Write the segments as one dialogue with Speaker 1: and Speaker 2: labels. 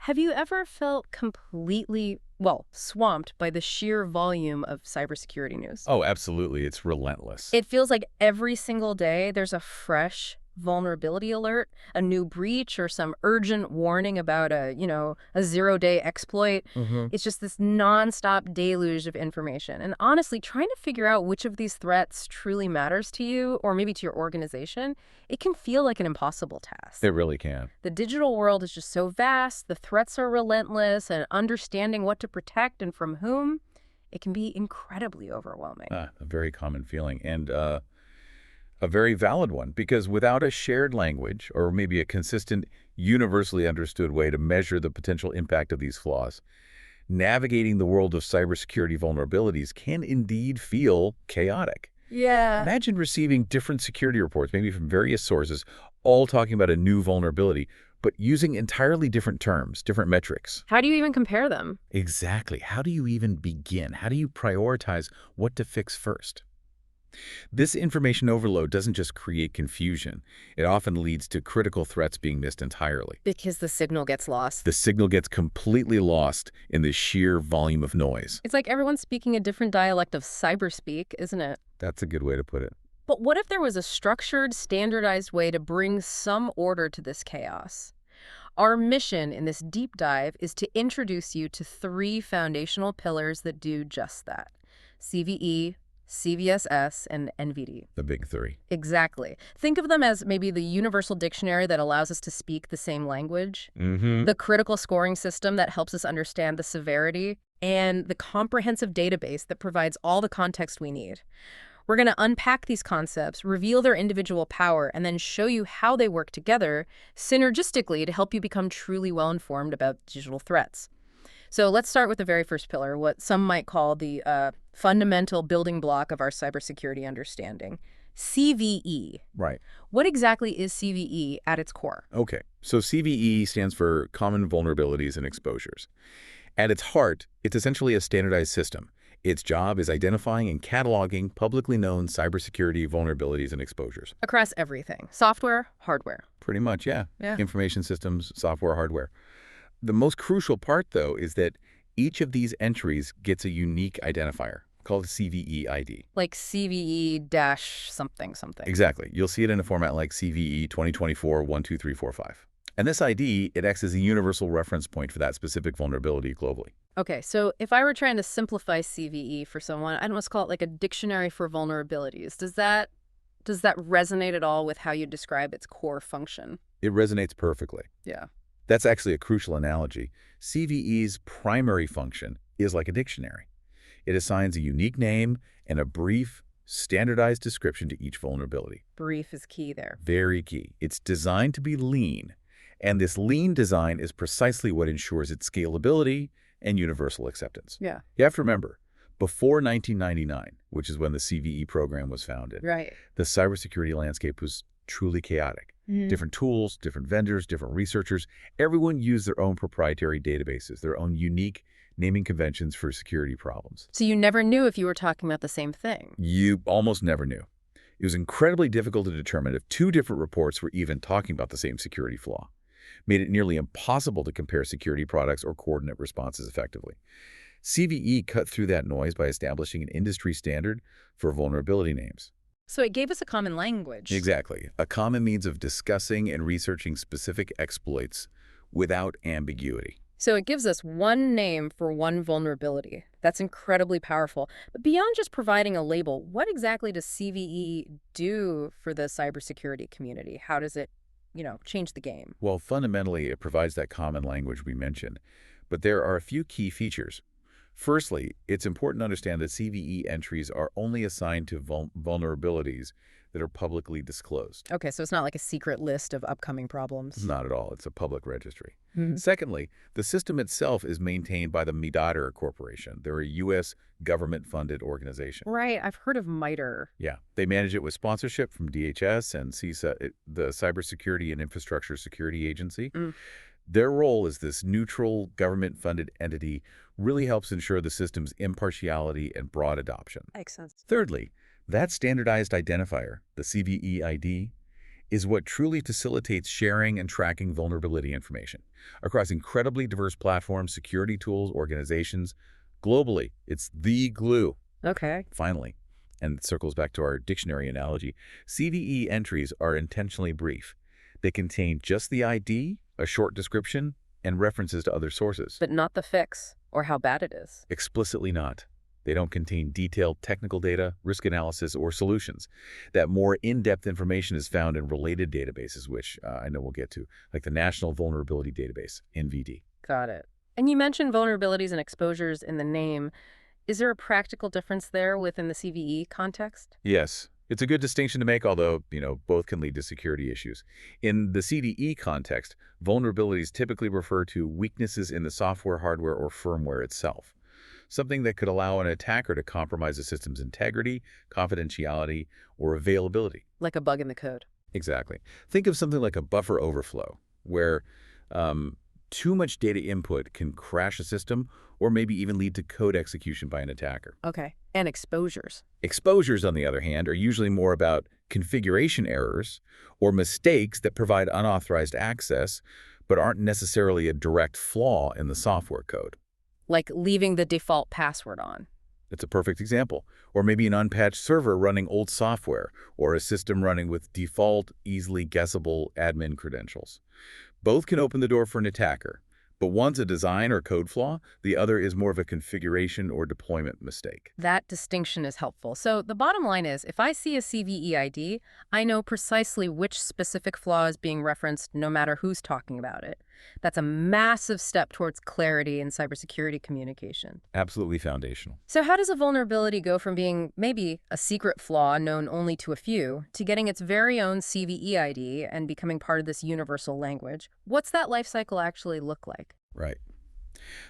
Speaker 1: Have you ever felt completely, well, swamped by the sheer volume of cybersecurity news?
Speaker 2: Oh, absolutely. It's relentless.
Speaker 1: It feels like every single day there's a fresh vulnerability alert, a new breach, or some urgent warning about a zero-day exploit.
Speaker 2: hmm
Speaker 1: It's just this nonstop deluge of information. And honestly, trying to figure out which of these threats truly matters to you or maybe to your organization, it can feel like an impossible task.
Speaker 2: It really can.
Speaker 1: The digital world is just so vast, the threats are relentless, and understanding what to protect and from whom, it can be incredibly overwhelming.
Speaker 2: A very common feeling and a very valid one because without a shared language or maybe a consistent, universally understood way to measure the potential impact of these flaws, navigating the world of cybersecurity vulnerabilities can indeed feel chaotic.
Speaker 1: Yeah.
Speaker 2: Imagine receiving different security reports, maybe from various sources, all talking about a new vulnerability, but using entirely different terms, different metrics.
Speaker 1: How do you even compare them?
Speaker 2: Exactly. How do you even begin? How do you prioritize what to fix first? This information overload doesn't just create confusion. It often leads to critical threats being missed entirely.
Speaker 1: Because the signal gets lost.
Speaker 2: The signal gets completely lost in the sheer volume of noise.
Speaker 1: It's like everyone's speaking a different dialect of cyberspeak, isn't it?
Speaker 2: That's a good way to put it.
Speaker 1: But what if there was a structured, standardized way to bring some order to this chaos? Our mission in this deep dive is to introduce you to three foundational pillars that do just that: CVE, CVSS, and NVD.
Speaker 2: The big three.
Speaker 1: Exactly. Think of them as maybe the universal dictionary that allows us to speak the same language,
Speaker 2: Mm-hmm.
Speaker 1: the critical scoring system that helps us understand the severity, and the comprehensive database that provides all the context we need. We're going to unpack these concepts, reveal their individual power, and then show you how they work together synergistically to help you become truly well-informed about digital threats. So let's start with the very first pillar, what some might call the fundamental building block of our cybersecurity understanding: CVE.
Speaker 2: Right.
Speaker 1: What exactly is CVE at its core?
Speaker 2: Okay. So CVE stands for Common Vulnerabilities and Exposures. At its heart, it's essentially a standardized system. Its job is identifying and cataloging publicly known cybersecurity vulnerabilities and exposures.
Speaker 1: Across everything: software, hardware.
Speaker 2: Pretty much, yeah.
Speaker 1: Yeah.
Speaker 2: Information systems, software, hardware. The most crucial part, though, is that each of these entries gets a unique identifier called a CVE ID.
Speaker 1: Like CVE dash something something.
Speaker 2: Exactly. You'll see it in a format like CVE 2024 12345. And this ID, it acts as a universal reference point for that specific vulnerability globally.
Speaker 1: Okay, so if I were trying to simplify CVE for someone, I'd almost call it like a dictionary for vulnerabilities. Does that resonate at all with how you describe its core function?
Speaker 2: It resonates perfectly.
Speaker 1: Yeah.
Speaker 2: That's actually a crucial analogy. CVE's primary function is like a dictionary. It assigns a unique name and a brief, standardized description to each vulnerability.
Speaker 1: Brief is key there.
Speaker 2: Very key. It's designed to be lean, and this lean design is precisely what ensures its scalability and universal acceptance.
Speaker 1: Yeah.
Speaker 2: You have to remember, before 1999, which is when the CVE program was founded,
Speaker 1: Right.
Speaker 2: the cybersecurity landscape was truly chaotic. Different tools, different vendors, different researchers. Everyone used their own proprietary databases, their own unique naming conventions for security problems.
Speaker 1: So you never knew if you were talking about the same thing.
Speaker 2: You almost never knew. It was incredibly difficult to determine if two different reports were even talking about the same security flaw. Made it nearly impossible to compare security products or coordinate responses effectively. CVE cut through that noise by establishing an industry standard for vulnerability names.
Speaker 1: So it gave us a common language.
Speaker 2: Exactly. A common means of discussing and researching specific exploits without ambiguity.
Speaker 1: So it gives us one name for one vulnerability. That's incredibly powerful. But beyond just providing a label, what exactly does CVE do for the cybersecurity community? How does it, change the game?
Speaker 2: Well, fundamentally, it provides that common language we mentioned. But there are a few key features. Firstly, it's important to understand that CVE entries are only assigned to vulnerabilities that are publicly disclosed.
Speaker 1: Okay, so it's not like a secret list of upcoming problems.
Speaker 2: Not at all. It's a public registry.
Speaker 1: Mhm.
Speaker 2: Secondly, the system itself is maintained by the MITRE Corporation. They're a U.S. government-funded organization.
Speaker 1: Right, I've heard of MITRE.
Speaker 2: Yeah, they manage it with sponsorship from DHS and CISA, the Cybersecurity and Infrastructure Security Agency.
Speaker 1: Mm.
Speaker 2: Their role as this neutral government-funded entity really helps ensure the system's impartiality and broad adoption.
Speaker 1: Makes sense.
Speaker 2: Thirdly, that standardized identifier, the CVE ID, is what truly facilitates sharing and tracking vulnerability information across incredibly diverse platforms, security tools, organizations. Globally, it's the glue.
Speaker 1: Okay.
Speaker 2: Finally, and it circles back to our dictionary analogy, CVE entries are intentionally brief. They contain just the ID, a short description, and references to other sources.
Speaker 1: But not the fix or how bad it is.
Speaker 2: Explicitly not. They don't contain detailed technical data, risk analysis, or solutions. That more in-depth information is found in related databases, which I know we'll get to, like the National Vulnerability Database, NVD.
Speaker 1: Got it. And you mentioned vulnerabilities and exposures in the name. Is there a practical difference there within the CVE context?
Speaker 2: Yes, it's a good distinction to make, although, both can lead to security issues. In the CVE context, vulnerabilities typically refer to weaknesses in the software, hardware, or firmware itself. Something that could allow an attacker to compromise a system's integrity, confidentiality, or availability.
Speaker 1: Like a bug in the code.
Speaker 2: Exactly. Think of something like a buffer overflow, where too much data input can crash a system or maybe even lead to code execution by an attacker.
Speaker 1: Okay. And exposures.
Speaker 2: Exposures, on the other hand, are usually more about configuration errors or mistakes that provide unauthorized access, but aren't necessarily a direct flaw in the software code.
Speaker 1: Like leaving the default password on.
Speaker 2: That's a perfect example. Or maybe an unpatched server running old software, or a system running with default, easily guessable admin credentials. Both can open the door for an attacker, but one's a design or code flaw, the other is more of a configuration or deployment mistake.
Speaker 1: That distinction is helpful. So the bottom line is, if I see a CVE ID, I know precisely which specific flaw is being referenced no matter who's talking about it. That's a massive step towards clarity in cybersecurity communication.
Speaker 2: Absolutely foundational.
Speaker 1: So how does a vulnerability go from being maybe a secret flaw known only to a few to getting its very own CVE ID and becoming part of this universal language? What's that life cycle actually look like?
Speaker 2: Right.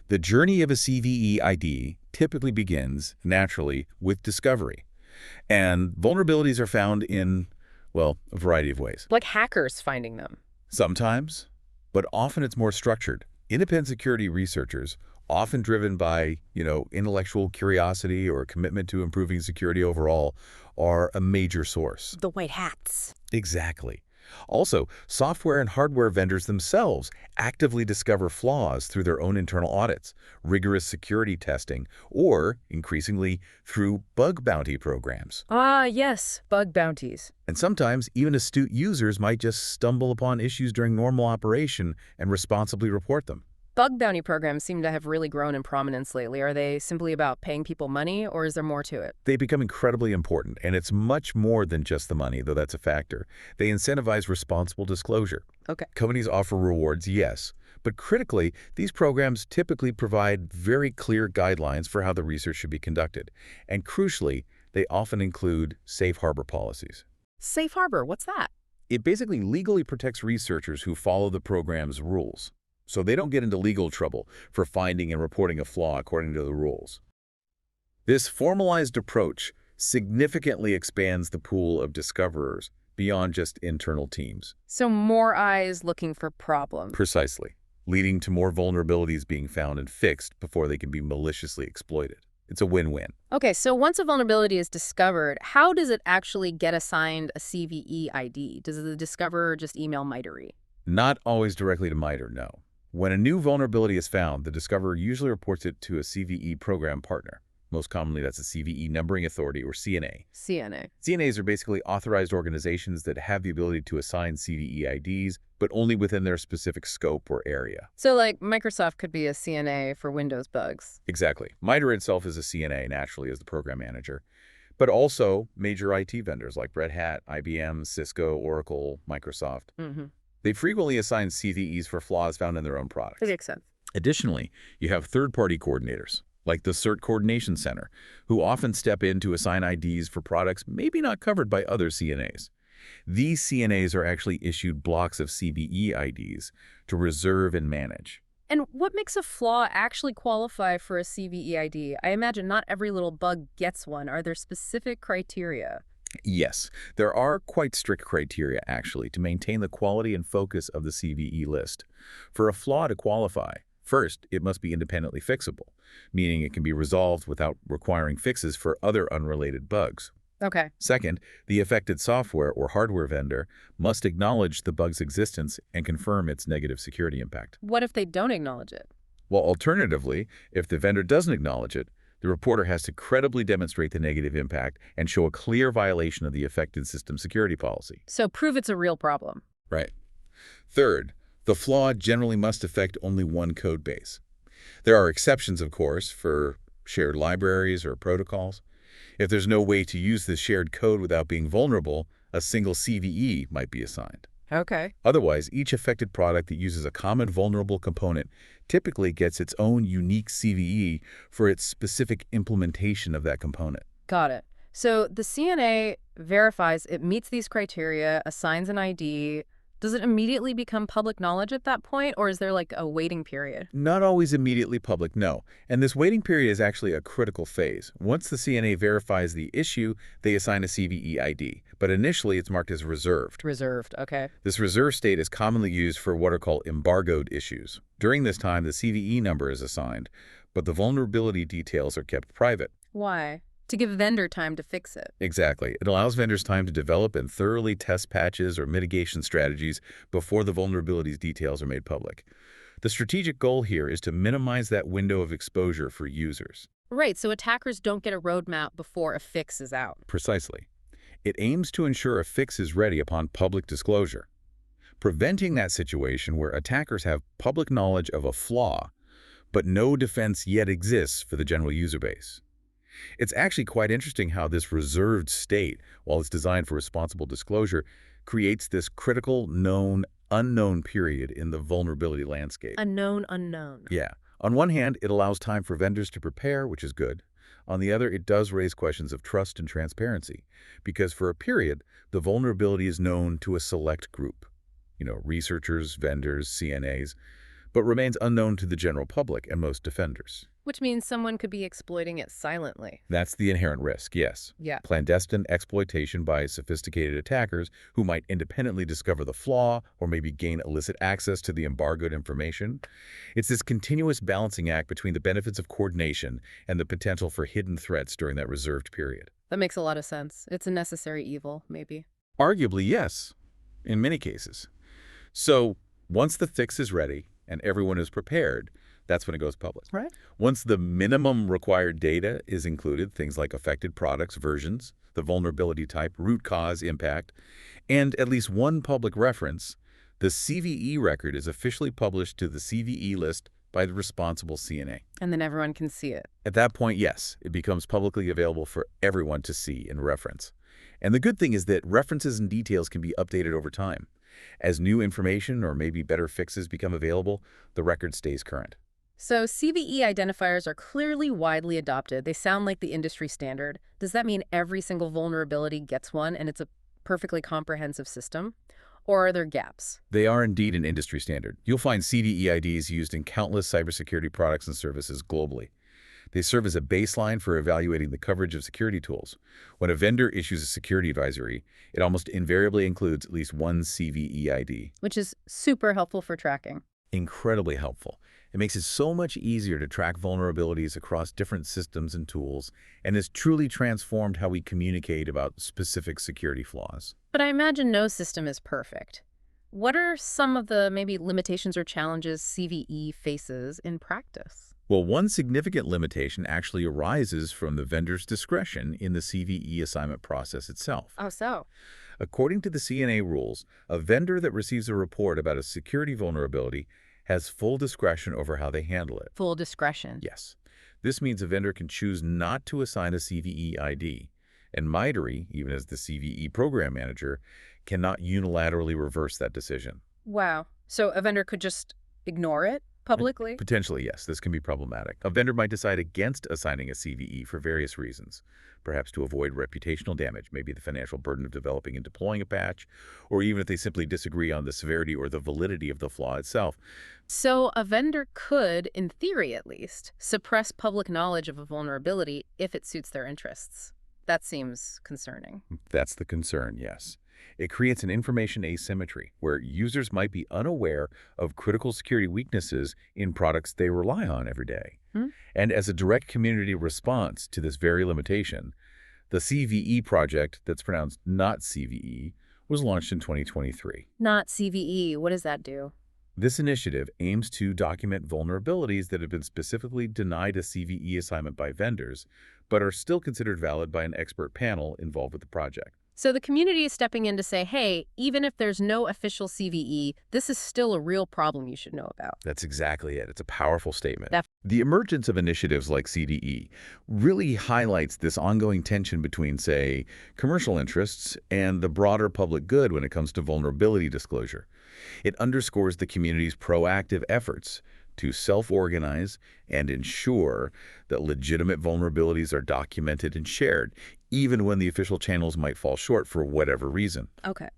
Speaker 2: The journey of a CVE ID typically begins, naturally, with discovery. And vulnerabilities are found in, well, a variety of ways.
Speaker 1: Like hackers finding them.
Speaker 2: Sometimes, but often it's more structured. Independent security researchers, often driven by, intellectual curiosity or a commitment to improving security overall, are a major source.
Speaker 1: The white hats.
Speaker 2: Exactly. Also, software and hardware vendors themselves actively discover flaws through their own internal audits, rigorous security testing, or, increasingly, through bug bounty programs.
Speaker 1: Ah, yes, bug bounties.
Speaker 2: And sometimes, even astute users might just stumble upon issues during normal operation and responsibly report them.
Speaker 1: Bug bounty programs seem to have really grown in prominence lately. Are they simply about paying people money, or is there more to it?
Speaker 2: They become incredibly important, and it's much more than just the money, though that's a factor. They incentivize responsible disclosure.
Speaker 1: Okay.
Speaker 2: Companies offer rewards, yes, but critically, these programs typically provide very clear guidelines for how the research should be conducted. And crucially, they often include safe harbor policies.
Speaker 1: Safe harbor, what's that?
Speaker 2: It basically legally protects researchers who follow the program's rules, so they don't get into legal trouble for finding and reporting a flaw according to the rules. This formalized approach significantly expands the pool of discoverers beyond just internal teams.
Speaker 1: So more eyes looking for problems.
Speaker 2: Precisely, leading to more vulnerabilities being found and fixed before they can be maliciously exploited. It's a win-win.
Speaker 1: Okay, so once a vulnerability is discovered, how does it actually get assigned a CVE ID? Does the discoverer just email MITRE?
Speaker 2: Not always directly to MITRE, no. When a new vulnerability is found, the discoverer usually reports it to a CVE program partner. Most commonly, that's a CVE numbering authority, or CNA.
Speaker 1: CNA.
Speaker 2: CNAs are basically authorized organizations that have the ability to assign CVE IDs, but only within their specific scope or area.
Speaker 1: So like Microsoft could be a CNA for Windows bugs.
Speaker 2: Exactly. MITRE itself is a CNA, naturally, as the program manager, but also major IT vendors like Red Hat, IBM, Cisco, Oracle, Microsoft.
Speaker 1: Mm-hmm.
Speaker 2: They frequently assign CVEs for flaws found in their own products.
Speaker 1: That makes sense.
Speaker 2: Additionally, you have third-party coordinators, like the CERT Coordination Center, who often step in to assign IDs for products maybe not covered by other CNAs. These CNAs are actually issued blocks of CVE IDs to reserve and manage.
Speaker 1: And what makes a flaw actually qualify for a CVE ID? I imagine not every little bug gets one. Are there specific criteria?
Speaker 2: Yes, there are quite strict criteria, actually, to maintain the quality and focus of the CVE list. For a flaw to qualify, first, it must be independently fixable, meaning it can be resolved without requiring fixes for other unrelated bugs.
Speaker 1: Okay.
Speaker 2: Second, the affected software or hardware vendor must acknowledge the bug's existence and confirm its negative security impact.
Speaker 1: What if they don't acknowledge it?
Speaker 2: While alternatively, if the vendor doesn't acknowledge it, the reporter has to credibly demonstrate the negative impact and show a clear violation of the affected system security policy.
Speaker 1: So prove it's a real problem.
Speaker 2: Right. Third, the flaw generally must affect only one code base. There are exceptions, of course, for shared libraries or protocols. If there's no way to use this shared code without being vulnerable, a single CVE might be assigned.
Speaker 1: Okay.
Speaker 2: Otherwise, each affected product that uses a common vulnerable component typically gets its own unique CVE for its specific implementation of that component.
Speaker 1: Got it. So the CNA verifies it meets these criteria, assigns an ID. Does it immediately become public knowledge at that point, or is there like a waiting period?
Speaker 2: Not always immediately public, no. And this waiting period is actually a critical phase. Once the CNA verifies the issue, they assign a CVE ID. But initially, it's marked as reserved.
Speaker 1: Reserved, okay.
Speaker 2: This reserve state is commonly used for what are called embargoed issues. During this time, the CVE number is assigned, but the vulnerability details are kept private.
Speaker 1: Why? To give vendor time to fix it.
Speaker 2: Exactly. It allows vendors time to develop and thoroughly test patches or mitigation strategies before the vulnerabilities details are made public. The strategic goal here is to minimize that window of exposure for users.
Speaker 1: Right, so attackers don't get a roadmap before a fix is out.
Speaker 2: Precisely. It aims to ensure a fix is ready upon public disclosure, preventing that situation where attackers have public knowledge of a flaw, but no defense yet exists for the general user base. It's actually quite interesting how this reserved state, while it's designed for responsible disclosure, creates this critical known-unknown period in the vulnerability landscape.
Speaker 1: A known unknown.
Speaker 2: Yeah. On one hand, it allows time for vendors to prepare, which is good. On the other, it does raise questions of trust and transparency, because for a period, the vulnerability is known to a select group, researchers, vendors, CNAs, but remains unknown to the general public and most defenders.
Speaker 1: Which means someone could be exploiting it silently.
Speaker 2: That's the inherent risk, yes.
Speaker 1: Yeah.
Speaker 2: Clandestine exploitation by sophisticated attackers who might independently discover the flaw or maybe gain illicit access to the embargoed information. It's this continuous balancing act between the benefits of coordination and the potential for hidden threats during that reserved period.
Speaker 1: That makes a lot of sense. It's a necessary evil, maybe.
Speaker 2: Arguably, yes, in many cases. So once the fix is ready and everyone is prepared, that's when it goes public.
Speaker 1: Right.
Speaker 2: Once the minimum required data is included, things like affected products, versions, the vulnerability type, root cause, impact, and at least one public reference, the CVE record is officially published to the CVE list by the responsible CNA.
Speaker 1: And then everyone can see it.
Speaker 2: At that point, yes, it becomes publicly available for everyone to see and reference. And the good thing is that references and details can be updated over time. As new information or maybe better fixes become available, the record stays current.
Speaker 1: So CVE identifiers are clearly widely adopted. They sound like the industry standard. Does that mean every single vulnerability gets one and it's a perfectly comprehensive system? Or are there gaps?
Speaker 2: They are indeed an industry standard. You'll find CVE IDs used in countless cybersecurity products and services globally. They serve as a baseline for evaluating the coverage of security tools. When a vendor issues a security advisory, it almost invariably includes at least one CVE ID.
Speaker 1: Which is super helpful for tracking.
Speaker 2: Incredibly helpful. It makes it so much easier to track vulnerabilities across different systems and tools, and has truly transformed how we communicate about specific security flaws.
Speaker 1: But I imagine no system is perfect. What are some of the maybe limitations or challenges CVE faces in practice?
Speaker 2: Well, one significant limitation actually arises from the vendor's discretion in the CVE assignment process itself.
Speaker 1: Oh, so?
Speaker 2: According to the CNA rules, a vendor that receives a report about a security vulnerability has full discretion over how they handle it.
Speaker 1: Full discretion.
Speaker 2: Yes. This means a vendor can choose not to assign a CVE ID, and MITRE, even as the CVE program manager, cannot unilaterally reverse that decision.
Speaker 1: Wow. So a vendor could just ignore it publicly?
Speaker 2: Potentially, yes. This can be problematic. A vendor might decide against assigning a CVE for various reasons, perhaps to avoid reputational damage, maybe the financial burden of developing and deploying a patch, or even if they simply disagree on the severity or the validity of the flaw itself.
Speaker 1: So a vendor could, in theory at least, suppress public knowledge of a vulnerability if it suits their interests. That seems concerning.
Speaker 2: That's the concern, yes. It creates an information asymmetry where users might be unaware of critical security weaknesses in products they rely on every day. And as a direct community response to this very limitation, The CVE project, that's pronounced not CVE, was launched in 2023.
Speaker 1: Not CVE. What does that do?
Speaker 2: This initiative aims to document vulnerabilities that have been specifically denied a CVE assignment by vendors, but are still considered valid by an expert panel involved with the project.
Speaker 1: So the community is stepping in to say, hey, even if there's no official CVE, this is still a real problem you should know about.
Speaker 2: That's exactly it. It's a powerful statement.
Speaker 1: Def-
Speaker 2: The emergence of initiatives like CDE really highlights this ongoing tension between, say, commercial interests and the broader public good when it comes to vulnerability disclosure. It underscores the community's proactive efforts to self-organize and ensure that legitimate vulnerabilities are documented and shared, even when the official channels might fall short for whatever reason.
Speaker 1: Okay.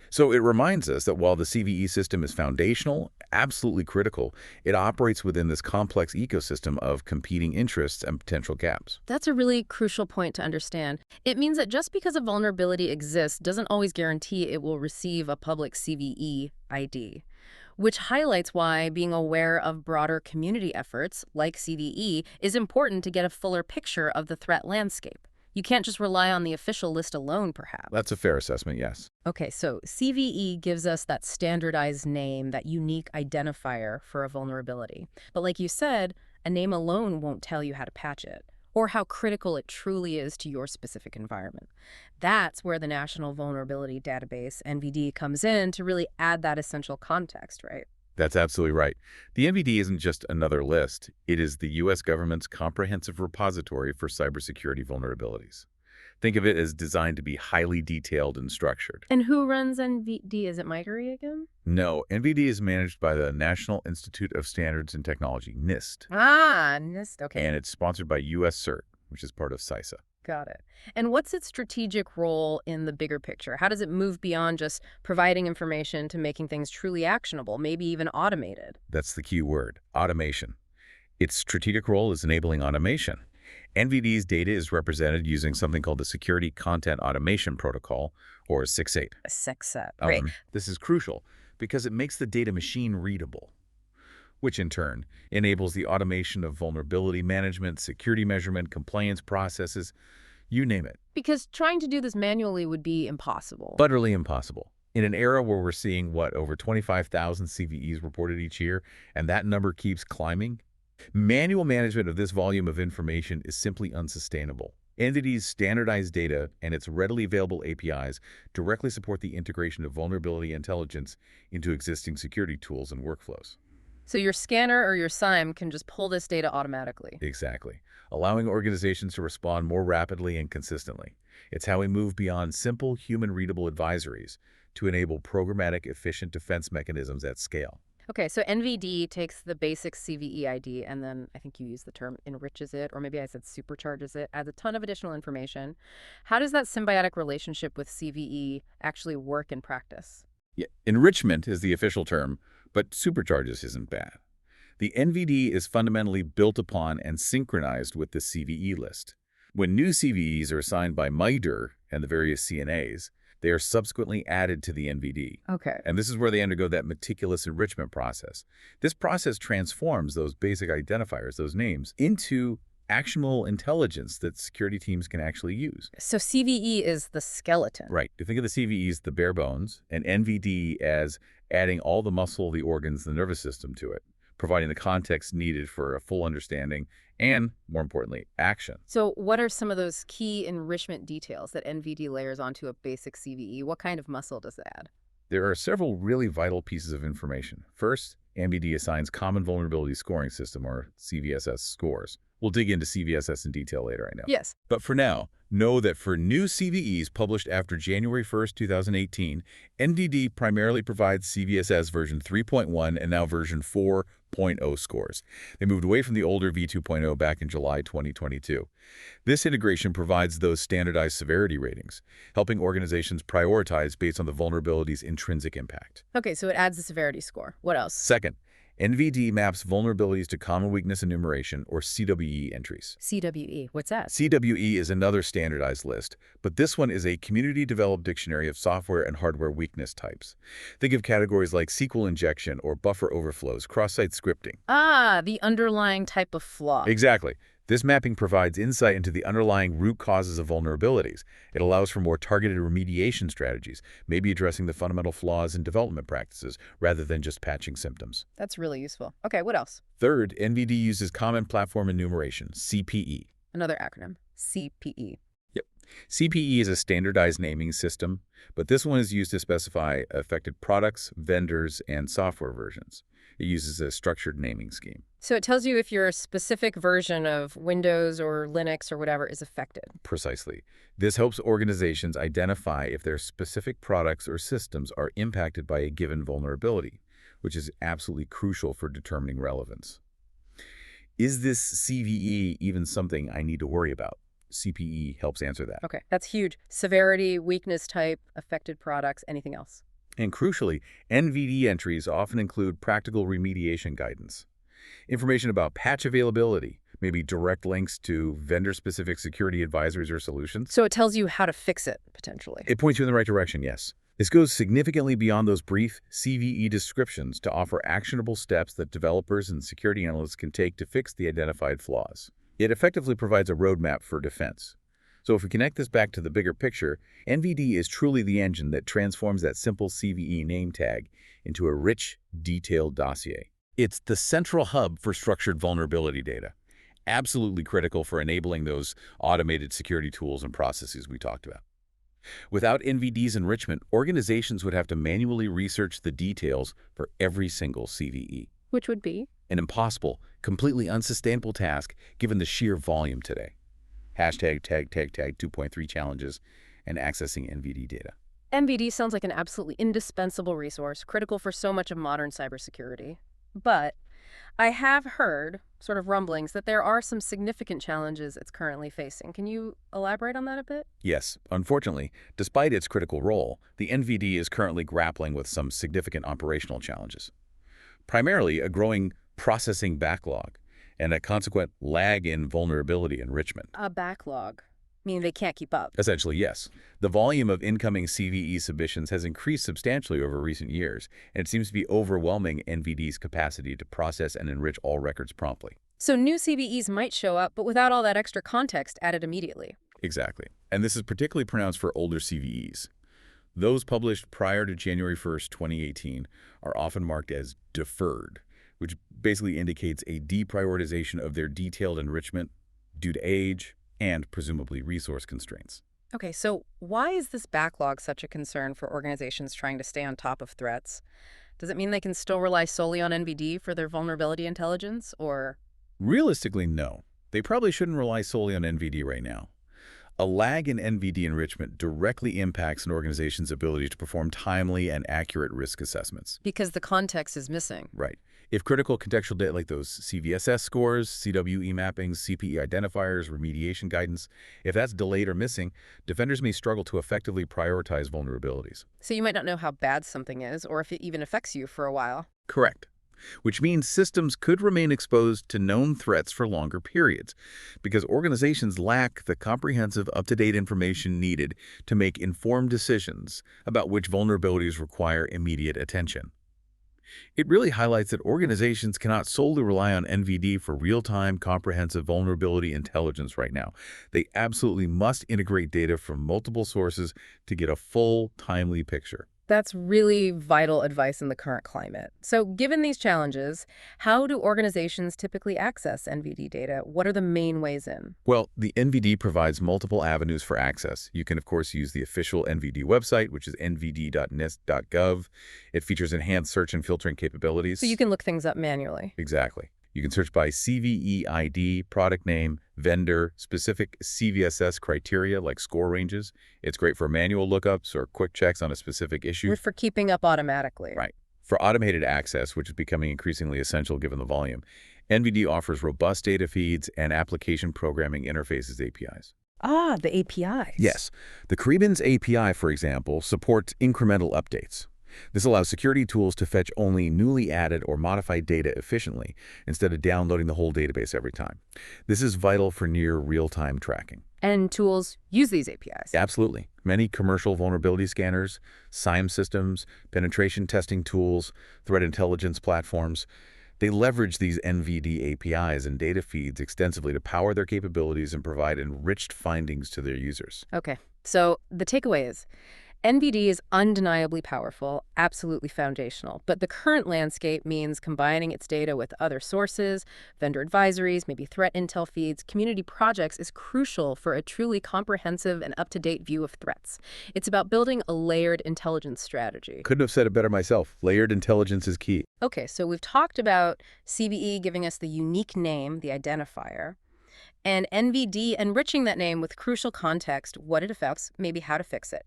Speaker 2: So it reminds us that while the CVE system is foundational, absolutely critical, it operates within this complex ecosystem of competing interests and potential gaps.
Speaker 1: That's a really crucial point to understand. It means that just because a vulnerability exists doesn't always guarantee it will receive a public CVE ID, which highlights why being aware of broader community efforts, like CVE, is important to get a fuller picture of the threat landscape. You can't just rely on the official list alone, perhaps.
Speaker 2: That's a fair assessment, yes.
Speaker 1: Okay, so CVE gives us that standardized name, that unique identifier for a vulnerability. But like you said, a name alone won't tell you how to patch it, or how critical it truly is to your specific environment. That's where the National Vulnerability Database, NVD, comes in to really add that essential context, right?
Speaker 2: That's absolutely right. The NVD isn't just another list. It is the U.S. government's comprehensive repository for cybersecurity vulnerabilities. Think of it as designed to be highly detailed and structured.
Speaker 1: And who runs NVD? Is it MITRE again?
Speaker 2: No, NVD is managed by the National Institute of Standards and Technology, NIST,
Speaker 1: Ah, NIST, okay.
Speaker 2: and it's sponsored by U.S. CERT, which is part of CISA.
Speaker 1: Got it. And what's its strategic role in the bigger picture? How does it move beyond just providing information to making things truly actionable, maybe even automated?
Speaker 2: That's the key word, automation. Its strategic role is enabling automation. NVD's data is represented using something called the Security Content Automation Protocol, or 6.8.
Speaker 1: A sex set, right?
Speaker 2: This is crucial because it makes the data machine readable, which in turn enables the automation of vulnerability management, security measurement, compliance processes, you name it.
Speaker 1: Because trying to do this manually would be impossible.
Speaker 2: Utterly impossible. In an era where we're seeing, over 25,000 CVEs reported each year, and that number keeps climbing, manual management of this volume of information is simply unsustainable. NVD's standardized data and its readily available APIs directly support the integration of vulnerability intelligence into existing security tools and workflows.
Speaker 1: So your scanner or your SIEM can just pull this data automatically.
Speaker 2: Exactly, allowing organizations to respond more rapidly and consistently. It's how we move beyond simple human-readable advisories to enable programmatic, efficient defense mechanisms at scale.
Speaker 1: Okay, so NVD takes the basic CVE ID and then I think you used the term enriches it, or maybe I said supercharges it, adds a ton of additional information. How does that symbiotic relationship with CVE actually work in practice?
Speaker 2: Yeah, enrichment is the official term, but supercharges isn't bad. The NVD is fundamentally built upon and synchronized with the CVE list. When new CVEs are assigned by MITRE and the various CNAs, they are subsequently added to the NVD.
Speaker 1: Okay.
Speaker 2: And this is where they undergo that meticulous enrichment process. This process transforms those basic identifiers, those names, into actionable intelligence that security teams can actually use.
Speaker 1: So CVE is the skeleton.
Speaker 2: Right. You think of the CVEs, the bare bones, and NVD as adding all the muscle, the organs, the nervous system to it, providing the context needed for a full understanding and, more importantly, action.
Speaker 1: So what are some of those key enrichment details that NVD layers onto a basic CVE? What kind of muscle does it add?
Speaker 2: There are several really vital pieces of information. First, NVD assigns Common Vulnerability Scoring System, or CVSS, scores. We'll dig into CVSS in detail later, I know.
Speaker 1: Yes.
Speaker 2: But for now, know that for new CVEs published after January 1st, 2018, NVD primarily provides CVSS version 3.1 and now version 4.0 scores. They moved away from the older v2.0 back in July 2022. This integration provides those standardized severity ratings, helping organizations prioritize based on the vulnerability's intrinsic impact.
Speaker 1: Okay, so it adds the severity score. What else?
Speaker 2: Second, NVD maps vulnerabilities to Common Weakness Enumeration, or CWE, entries.
Speaker 1: CWE, what's that?
Speaker 2: CWE is another standardized list, but this one is a community-developed dictionary of software and hardware weakness types. Think of categories like SQL injection or buffer overflows, cross-site scripting.
Speaker 1: Ah, the underlying type of flaw.
Speaker 2: Exactly. This mapping provides insight into the underlying root causes of vulnerabilities. It allows for more targeted remediation strategies, maybe addressing the fundamental flaws in development practices rather than just patching symptoms.
Speaker 1: That's really useful. Okay, what else?
Speaker 2: Third, NVD uses Common Platform Enumeration, CPE.
Speaker 1: Another acronym, CPE.
Speaker 2: Yep. CPE is a standardized naming system, but this one is used to specify affected products, vendors, and software versions. It uses a structured naming scheme.
Speaker 1: So it tells you if your specific version of Windows or Linux or whatever is affected.
Speaker 2: Precisely. This helps organizations identify if their specific products or systems are impacted by a given vulnerability, which is absolutely crucial for determining relevance. Is this CVE even something I need to worry about? CPE helps answer that.
Speaker 1: Okay, that's huge. Severity, weakness type, affected products, anything else.
Speaker 2: And crucially, NVD entries often include practical remediation guidance. Information about patch availability, maybe direct links to vendor-specific security advisories or solutions.
Speaker 1: So it tells you how to fix it, potentially.
Speaker 2: It points you in the right direction, yes. This goes significantly beyond those brief CVE descriptions to offer actionable steps that developers and security analysts can take to fix the identified flaws. It effectively provides a roadmap for defense. So if we connect this back to the bigger picture, NVD is truly the engine that transforms that simple CVE name tag into a rich, detailed dossier. It's the central hub for structured vulnerability data, absolutely critical for enabling those automated security tools and processes we talked about. Without NVD's enrichment, organizations would have to manually research the details for every single CVE.
Speaker 1: Which would be?
Speaker 2: An impossible, completely unsustainable task given the sheer volume today. Hashtag tag 2.3 challenges and accessing NVD data.
Speaker 1: NVD sounds like an absolutely indispensable resource, critical for so much of modern cybersecurity. But I have heard sort of rumblings that there are some significant challenges it's currently facing. Can you elaborate on that a bit?
Speaker 2: Yes, unfortunately, despite its critical role, the NVD is currently grappling with some significant operational challenges. Primarily a growing processing backlog and a consequent lag in vulnerability enrichment.
Speaker 1: A backlog, meaning they can't keep up.
Speaker 2: Essentially, yes. The volume of incoming CVE submissions has increased substantially over recent years, and it seems to be overwhelming NVD's capacity to process and enrich all records promptly.
Speaker 1: So new CVEs might show up, but without all that extra context added immediately.
Speaker 2: Exactly. And this is particularly pronounced for older CVEs. Those published prior to January 1st, 2018 are often marked as deferred, which basically indicates a deprioritization of their detailed enrichment due to age and presumably resource constraints.
Speaker 1: Okay, so why is this backlog such a concern for organizations trying to stay on top of threats? Does it mean they can still rely solely on NVD for their vulnerability intelligence, or?
Speaker 2: Realistically, no. They probably shouldn't rely solely on NVD right now. A lag in NVD enrichment directly impacts an organization's ability to perform timely and accurate risk assessments.
Speaker 1: Because the context is missing.
Speaker 2: Right. If critical contextual data like those CVSS scores, CWE mappings, CPE identifiers, remediation guidance, if that's delayed or missing, defenders may struggle to effectively prioritize vulnerabilities.
Speaker 1: So you might not know how bad something is, or if it even affects you for a while.
Speaker 2: Correct. Which means systems could remain exposed to known threats for longer periods, because organizations lack the comprehensive, up-to-date information needed to make informed decisions about which vulnerabilities require immediate attention. It really highlights that organizations cannot solely rely on NVD for real-time, comprehensive vulnerability intelligence right now. They absolutely must integrate data from multiple sources to get a full, timely picture.
Speaker 1: That's really vital advice in the current climate. So given these challenges, how do organizations typically access NVD data? What are the main ways in?
Speaker 2: Well, the NVD provides multiple avenues for access. You can, of course, use the official NVD website, which is nvd.nist.gov. It features enhanced search and filtering capabilities.
Speaker 1: So you can look things up manually.
Speaker 2: Exactly. You can search by CVE ID, product name, vendor, specific CVSS criteria like score ranges. It's great for manual lookups or quick checks on a specific issue.
Speaker 1: Or for keeping up automatically.
Speaker 2: Right. For automated access, which is becoming increasingly essential given the volume, NVD offers robust data feeds and application programming interfaces APIs.
Speaker 1: Ah, the APIs.
Speaker 2: Yes. The Krebins API, for example, supports incremental updates. This allows security tools to fetch only newly added or modified data efficiently instead of downloading the whole database every time. This is vital for near real-time tracking.
Speaker 1: And tools use these APIs.
Speaker 2: Absolutely. Many commercial vulnerability scanners, SIEM systems, penetration testing tools, threat intelligence platforms, They leverage these NVD APIs and data feeds extensively to power their capabilities and provide enriched findings to their users.
Speaker 1: Okay, so the takeaway is NVD is undeniably powerful, absolutely foundational, but the current landscape means combining its data with other sources, vendor advisories, maybe threat intel feeds, community projects is crucial for a truly comprehensive and up-to-date view of threats. It's about building a layered intelligence strategy.
Speaker 2: Couldn't have said it better myself. Layered intelligence is key.
Speaker 1: Okay, so we've talked about CVE giving us the unique name, the identifier, and NVD enriching that name with crucial context, what it affects, maybe how to fix it.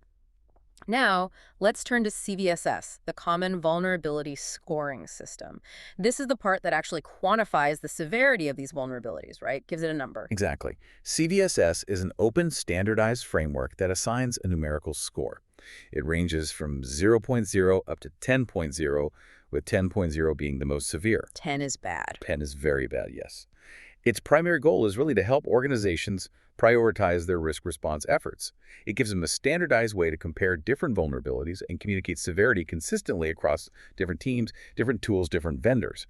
Speaker 1: Now, let's turn to CVSS, the Common Vulnerability Scoring System. This is the part that actually quantifies the severity of these vulnerabilities, right? Gives it a number.
Speaker 2: Exactly. CVSS is an open, standardized framework that assigns a numerical score. It ranges from 0.0 up to 10.0, with 10.0 being the most severe.
Speaker 1: 10 is bad.
Speaker 2: 10 is very bad, yes. Its primary goal is really to help organizations prioritize their risk response efforts. It gives them a standardized way to compare different vulnerabilities and communicate severity consistently across different teams, different tools, different vendors.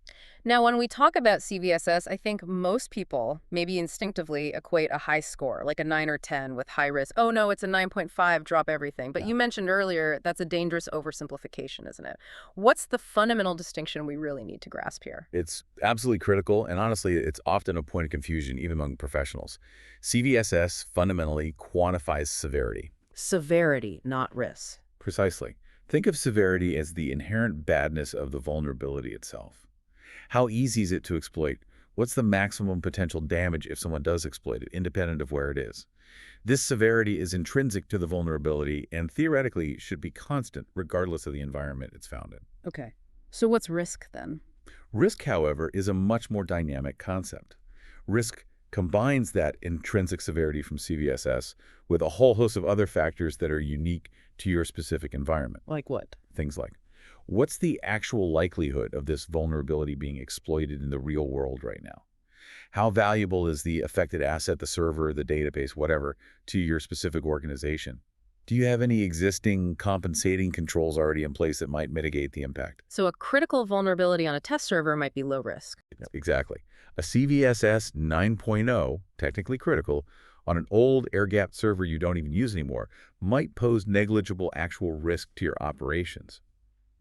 Speaker 1: Now, when we talk about CVSS, I think most people maybe instinctively equate a high score, like a 9 or 10 with high risk. Oh, no, it's a 9.5, drop everything. But
Speaker 2: Yeah.
Speaker 1: you mentioned earlier that's a dangerous oversimplification, isn't it? What's the fundamental distinction we really need to grasp here?
Speaker 2: It's absolutely critical, and honestly, it's often a point of confusion even among professionals. CVSS fundamentally quantifies severity.
Speaker 1: Severity, not risk.
Speaker 2: Precisely. Think of severity as the inherent badness of the vulnerability itself. How easy is it to exploit? What's the maximum potential damage if someone does exploit it, independent of where it is? This severity is intrinsic to the vulnerability and theoretically should be constant regardless of the environment it's found in.
Speaker 1: Okay. So what's risk then?
Speaker 2: Risk, however, is a much more dynamic concept. Risk combines that intrinsic severity from CVSS with a whole host of other factors that are unique to your specific environment.
Speaker 1: Like what?
Speaker 2: Things like, what's the actual likelihood of this vulnerability being exploited in the real world right now? How valuable is the affected asset, the server, the database, whatever, to your specific organization? Do you have any existing compensating controls already in place that might mitigate the impact?
Speaker 1: So a critical vulnerability on a test server might be low risk.
Speaker 2: Exactly. A CVSS 9.0, technically critical, on an old air-gapped server you don't even use anymore, might pose negligible actual risk to your operations.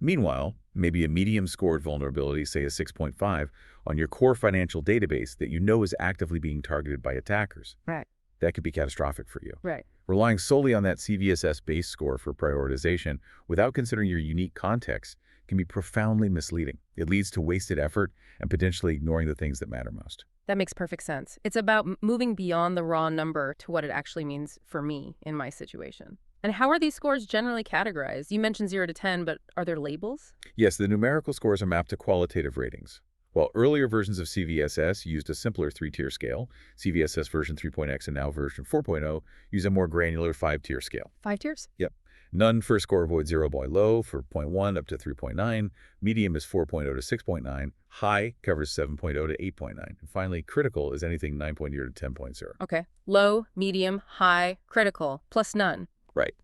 Speaker 2: Meanwhile, maybe a medium-scored vulnerability, say a 6.5, on your core financial database that you know is actively being targeted by attackers.
Speaker 1: Right.
Speaker 2: That could be catastrophic for you.
Speaker 1: Right.
Speaker 2: Relying solely on that CVSS base score for prioritization without considering your unique context can be profoundly misleading. It leads to wasted effort and potentially ignoring the things that matter most.
Speaker 1: That makes perfect sense. It's about moving beyond the raw number to what it actually means for me in my situation. And how are these scores generally categorized? You mentioned 0 to 10, but are there labels?
Speaker 2: Yes, the numerical scores are mapped to qualitative ratings. While earlier versions of CVSS used a simpler 3-tier scale, CVSS version 3.x and now version 4.0 use a more granular 5-tier scale.
Speaker 1: 5 tiers?
Speaker 2: Yep. None for score avoid 0 by low for 0.1 up to 3.9. Medium is 4.0 to 6.9. High covers 7.0 to 8.9. And finally, critical is anything 9.0 to 10.0.
Speaker 1: Okay. Low, medium, high, critical, plus none.
Speaker 2: Right.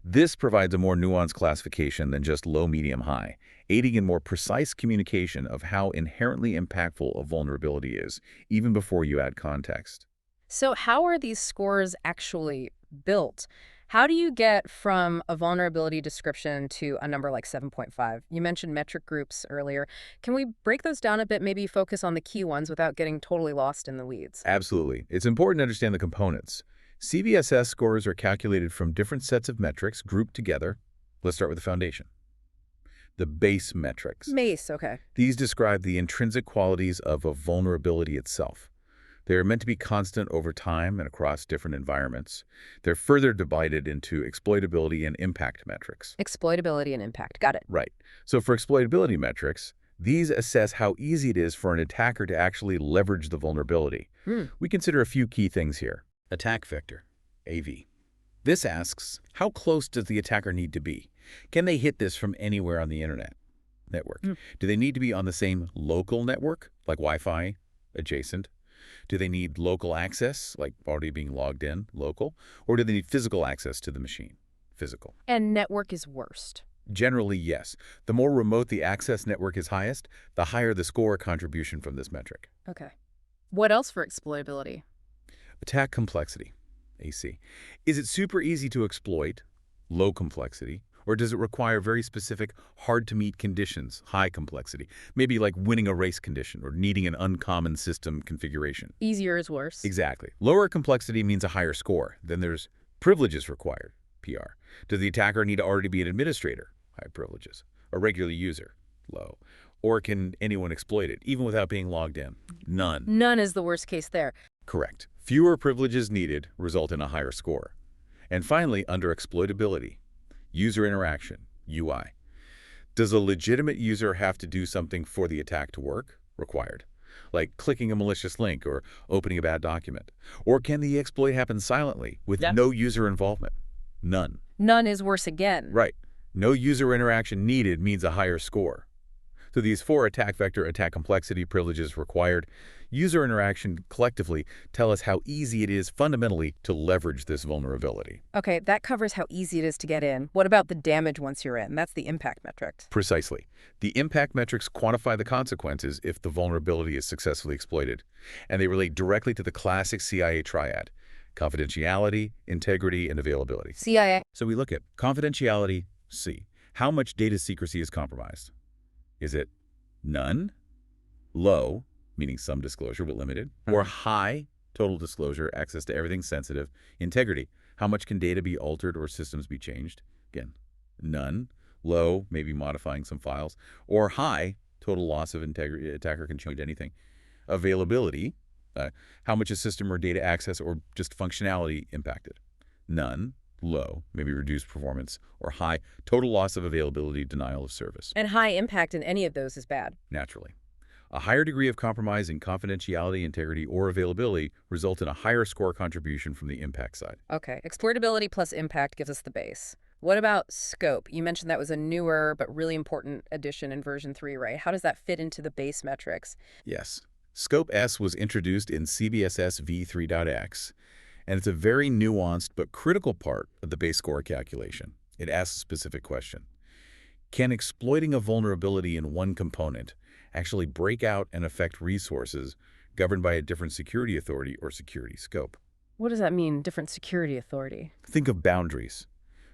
Speaker 2: This provides a more nuanced classification than just low, medium, high, aiding in more precise communication of how inherently impactful a vulnerability is, even before you add context.
Speaker 1: So how are these scores actually built? How do you get from a vulnerability description to a number like 7.5? You mentioned metric groups earlier. Can we break those down a bit, maybe focus on the key ones without getting totally lost in the weeds?
Speaker 2: Absolutely. It's important to understand the components. CVSS scores are calculated from different sets of metrics grouped together. Let's start with the foundation. The base metrics.
Speaker 1: MACE, okay.
Speaker 2: These describe the intrinsic qualities of a vulnerability itself. They are meant to be constant over time and across different environments. They're further divided into exploitability and impact metrics.
Speaker 1: Exploitability and impact. Got it.
Speaker 2: Right. So for exploitability metrics, these assess how easy it is for an attacker to actually leverage the vulnerability. We consider a few key things here. Attack vector, AV. This asks, how close does the attacker need to be? Can they hit this from anywhere on the internet network? Do they need to be on the same local network, like Wi-Fi, adjacent? Do they need local access, like already being logged in, local? Or do they need physical access to the machine, physical?
Speaker 1: And network is worst.
Speaker 2: Generally, yes. The more remote the access network is highest, the higher the score contribution from this metric.
Speaker 1: Okay. What else for exploitability?
Speaker 2: Attack complexity, AC. Is it super easy to exploit, low complexity, or does it require very specific, hard-to-meet conditions, high complexity? Maybe like winning a race condition or needing an uncommon system configuration.
Speaker 1: Easier is worse.
Speaker 2: Exactly. Lower complexity means a higher score. Then there's privileges required, PR. Does the attacker need to already be an administrator? High privileges. A regular user? Low. Or can anyone exploit it, even without being logged in? None.
Speaker 1: None is the worst case there.
Speaker 2: Correct. Fewer privileges needed result in a higher score. And finally, under exploitability, user interaction, UI. Does a legitimate user have to do something for the attack to work? Required. Like clicking a malicious link or opening a bad document. Or can the exploit happen silently with no user involvement? None.
Speaker 1: None is worse again.
Speaker 2: Right. No user interaction needed means a higher score. So these four attack vector, attack complexity, privileges required, user interaction collectively tell us how easy it is fundamentally to leverage this vulnerability.
Speaker 1: Okay, that covers how easy it is to get in. What about the damage once you're in? That's the impact metrics.
Speaker 2: Precisely. The impact metrics quantify the consequences if the vulnerability is successfully exploited, and they relate directly to the classic CIA triad: confidentiality, integrity, and availability.
Speaker 1: CIA.
Speaker 2: So we look at confidentiality, C. How much data secrecy is compromised? Is it none, low, meaning some disclosure but limited, or high, total disclosure, access to everything sensitive, integrity? How much can data be altered or systems be changed? Again, none, low, maybe modifying some files, or high, total loss of integrity, attacker can change anything. Availability, how much is system or data access or just functionality impacted? None, low, maybe reduced performance, or high, total loss of availability, denial of service.
Speaker 1: And high impact in any of those is bad.
Speaker 2: Naturally. A higher degree of compromise in confidentiality, integrity, or availability result in a higher score contribution from the impact side.
Speaker 1: Okay, exploitability plus impact gives us the base. What about scope? You mentioned that was a newer but really important addition in version 3, right? How does that fit into the base metrics?
Speaker 2: Yes. Scope S was introduced in CVSS v3.x, and it's a very nuanced but critical part of the base score calculation. It asks a specific question. Can exploiting a vulnerability in one component actually break out and affect resources governed by a different security authority or security scope?
Speaker 1: What does that mean, different security authority?
Speaker 2: Think of boundaries.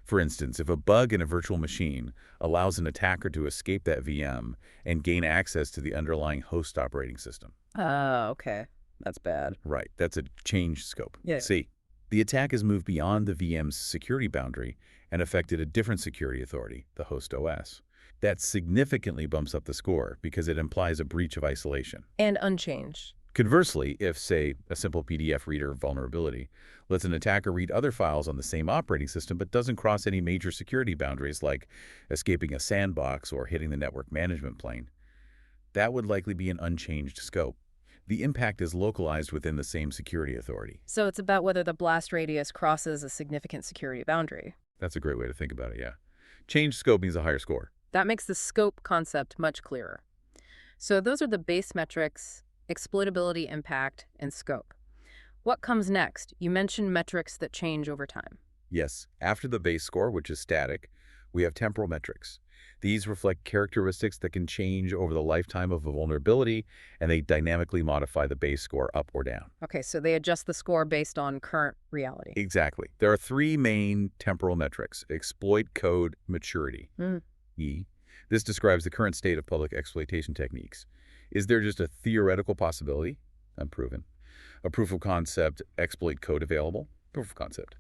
Speaker 2: For instance, if a bug in a virtual machine allows an attacker to escape that VM and gain access to the underlying host operating system.
Speaker 1: Oh, okay. That's bad.
Speaker 2: Right, that's a change scope.
Speaker 1: Yeah.
Speaker 2: See, the attack has moved beyond the VM's security boundary and affected a different security authority, the host OS. That significantly bumps up the score because it implies a breach of isolation.
Speaker 1: And unchanged.
Speaker 2: Conversely, if, say, a simple PDF reader vulnerability lets an attacker read other files on the same operating system but doesn't cross any major security boundaries like escaping a sandbox or hitting the network management plane, that would likely be an unchanged scope. The impact is localized within the same security authority.
Speaker 1: So it's about whether the blast radius crosses a significant security boundary.
Speaker 2: That's a great way to think about it, yeah. Changed scope means a higher score.
Speaker 1: That makes the scope concept much clearer. So those are the base metrics: exploitability, impact, and scope. What comes next? You mentioned metrics that change over time.
Speaker 2: Yes, after the base score, which is static, we have temporal metrics. These reflect characteristics that can change over the lifetime of a vulnerability, and they dynamically modify the base score up or down.
Speaker 1: Okay, so they adjust the score based on current reality.
Speaker 2: Exactly. There are three main temporal metrics: exploit code maturity, E. This describes the current state of public exploitation techniques. Is there just a theoretical possibility? Unproven. A proof of concept exploit code available? Proof of concept.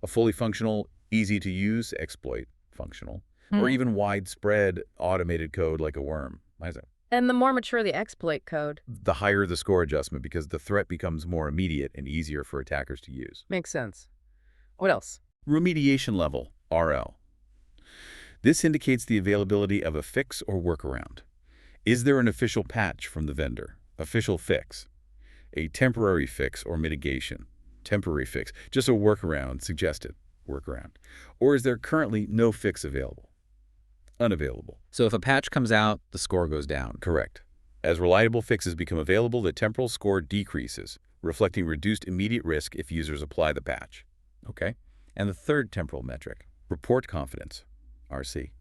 Speaker 2: A fully functional, easy to use exploit, functional. Or even widespread automated code like a worm. Why is that?
Speaker 1: And the more mature the exploit code,
Speaker 2: The higher the score adjustment because the threat becomes more immediate and easier for attackers to use.
Speaker 1: makes sense. What else?
Speaker 2: Remediation level, RL. This indicates the availability of a fix or workaround. Is there an official patch from the vendor? Official fix. A temporary fix or mitigation. Temporary fix. Just a workaround suggested. Workaround. Or is there currently no fix available? Unavailable.
Speaker 3: So if a patch comes out, the score goes down.
Speaker 2: Correct. As reliable fixes become available, the temporal score decreases, reflecting reduced immediate risk if users apply the patch. Okay? And the third temporal metric, report confidence, RC.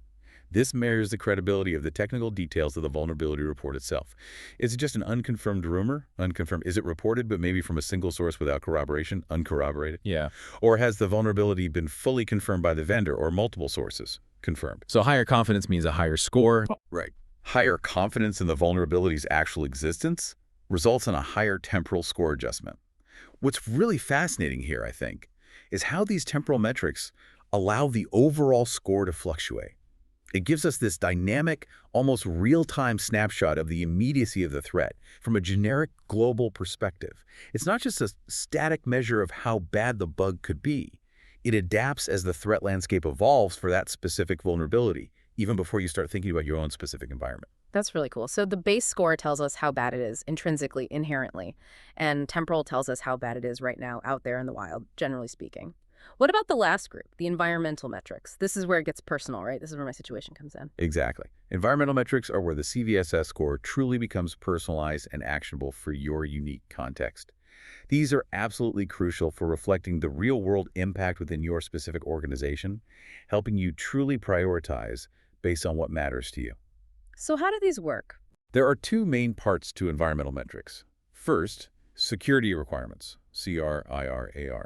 Speaker 2: This measures the credibility of the technical details of the vulnerability report itself. Is it just an unconfirmed rumor? Unconfirmed. Is it reported but maybe from a single source without corroboration? Uncorroborated.
Speaker 3: Yeah.
Speaker 2: Or has the vulnerability been fully confirmed by the vendor or multiple sources? Confirmed.
Speaker 3: So higher confidence means a higher score.
Speaker 2: Right. Higher confidence in the vulnerability's actual existence results in a higher temporal score adjustment. What's really fascinating here, I think, is how these temporal metrics allow the overall score to fluctuate. It gives us this dynamic, almost real-time snapshot of the immediacy of the threat from a generic global perspective. It's not just a static measure of how bad the bug could be. It adapts as the threat landscape evolves for that specific vulnerability, even before you start thinking about your own specific environment.
Speaker 1: That's really cool. So the base score tells us how bad it is intrinsically, inherently, and temporal tells us how bad it is right now out there in the wild, generally speaking. What about the last group, the environmental metrics? This is where it gets personal, right? This is where my situation comes in.
Speaker 2: Exactly. Environmental metrics are where the CVSS score truly becomes personalized and actionable for your unique context. These are absolutely crucial for reflecting the real-world impact within your specific organization, helping you truly prioritize based on what matters to you.
Speaker 1: So how do these work?
Speaker 2: There are two main parts to environmental metrics. First, security requirements, CRIRAR.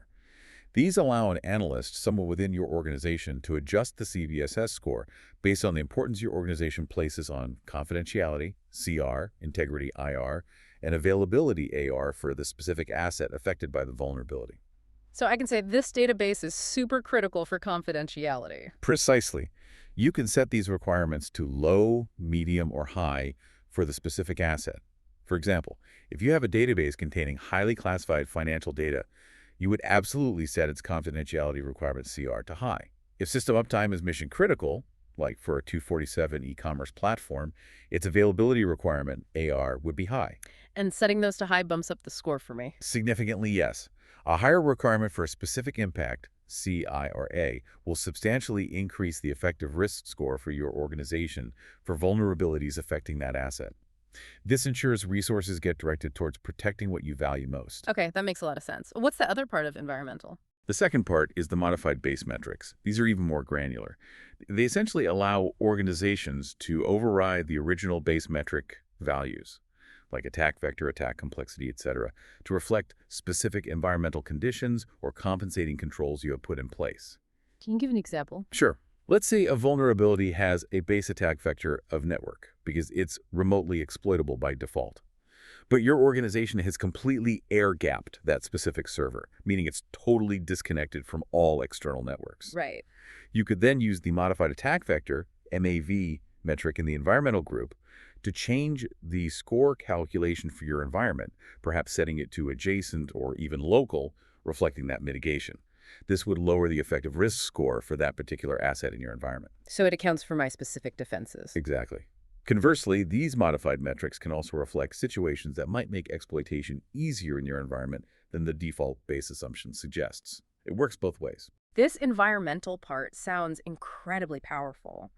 Speaker 2: These allow an analyst, someone within your organization, to adjust the CVSS score based on the importance your organization places on confidentiality, CR, integrity, IR, and availability, AR, for the specific asset affected by the vulnerability.
Speaker 1: So I can say this database is super critical for confidentiality.
Speaker 2: Precisely. You can set these requirements to low, medium, or high for the specific asset. For example, if you have a database containing highly classified financial data, you would absolutely set its confidentiality requirement CR to high. If system uptime is mission critical, like for a 247 e-commerce platform, its availability requirement, AR, would be high.
Speaker 1: And setting those to high bumps up the score for me.
Speaker 2: Significantly, yes. A higher requirement for a specific impact, CI or A, will substantially increase the effective risk score for your organization for vulnerabilities affecting that asset. This ensures resources get directed towards protecting what you value most.
Speaker 1: Okay, that makes a lot of sense. What's the other part of environmental?
Speaker 2: The second part is the modified base metrics. These are even more granular. They essentially allow organizations to override the original base metric values, like attack vector, attack complexity, etc., to reflect specific environmental conditions or compensating controls you have put in place.
Speaker 1: Can you give an example?
Speaker 2: Sure. Let's say a vulnerability has a base attack vector of network because it's remotely exploitable by default. But your organization has completely air-gapped that specific server, meaning it's totally disconnected from all external networks.
Speaker 1: Right.
Speaker 2: You could then use the modified attack vector, MAV, metric in the environmental group to change the score calculation for your environment, perhaps setting it to adjacent or even local, reflecting that mitigation. This would lower the effective risk score for that particular asset in your environment.
Speaker 1: So it accounts for my specific defenses.
Speaker 2: Exactly. Conversely, these modified metrics can also reflect situations that might make exploitation easier in your environment than the default base assumption suggests. It works both ways.
Speaker 1: This environmental part sounds incredibly powerful.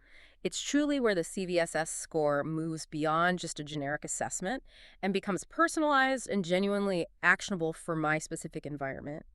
Speaker 1: It's truly where the CVSS score moves beyond just a generic assessment and becomes personalized and genuinely actionable for my specific environment.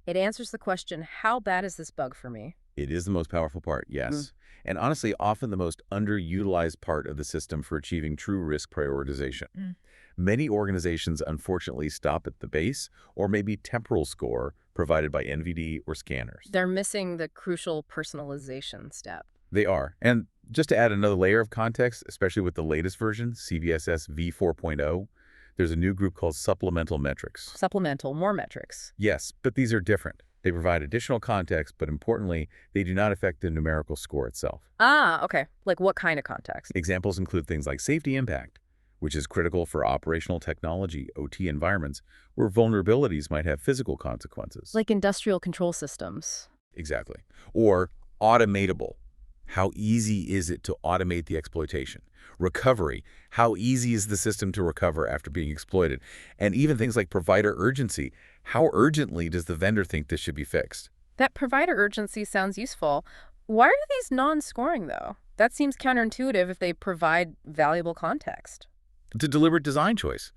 Speaker 1: It answers the question, how bad is this bug for me?
Speaker 2: It is the most powerful part, yes. And honestly, often the most underutilized part of the system for achieving true risk prioritization. Many organizations unfortunately stop at the base or maybe temporal score provided by NVD or scanners.
Speaker 1: They're missing the crucial personalization step.
Speaker 2: They are. And just to add another layer of context, especially with the latest version, CVSS v4.0, there's a new group called supplemental metrics.
Speaker 1: Supplemental, more metrics.
Speaker 2: Yes, but these are different. They provide additional context, but importantly, they do not affect the numerical score itself.
Speaker 1: Ah, okay. Like what kind of context?
Speaker 2: Examples include things like safety impact, which is critical for operational technology, OT environments, where vulnerabilities might have physical consequences.
Speaker 1: Like industrial control systems.
Speaker 2: Exactly. Or automatable. How easy is it to automate the exploitation? Recovery. How easy is the system to recover after being exploited? And even things like provider urgency. How urgently does the vendor think this should be fixed?
Speaker 1: That provider urgency sounds useful. Why are these non-scoring, though? That seems counterintuitive if they provide valuable context.
Speaker 2: It's a deliberate design choice.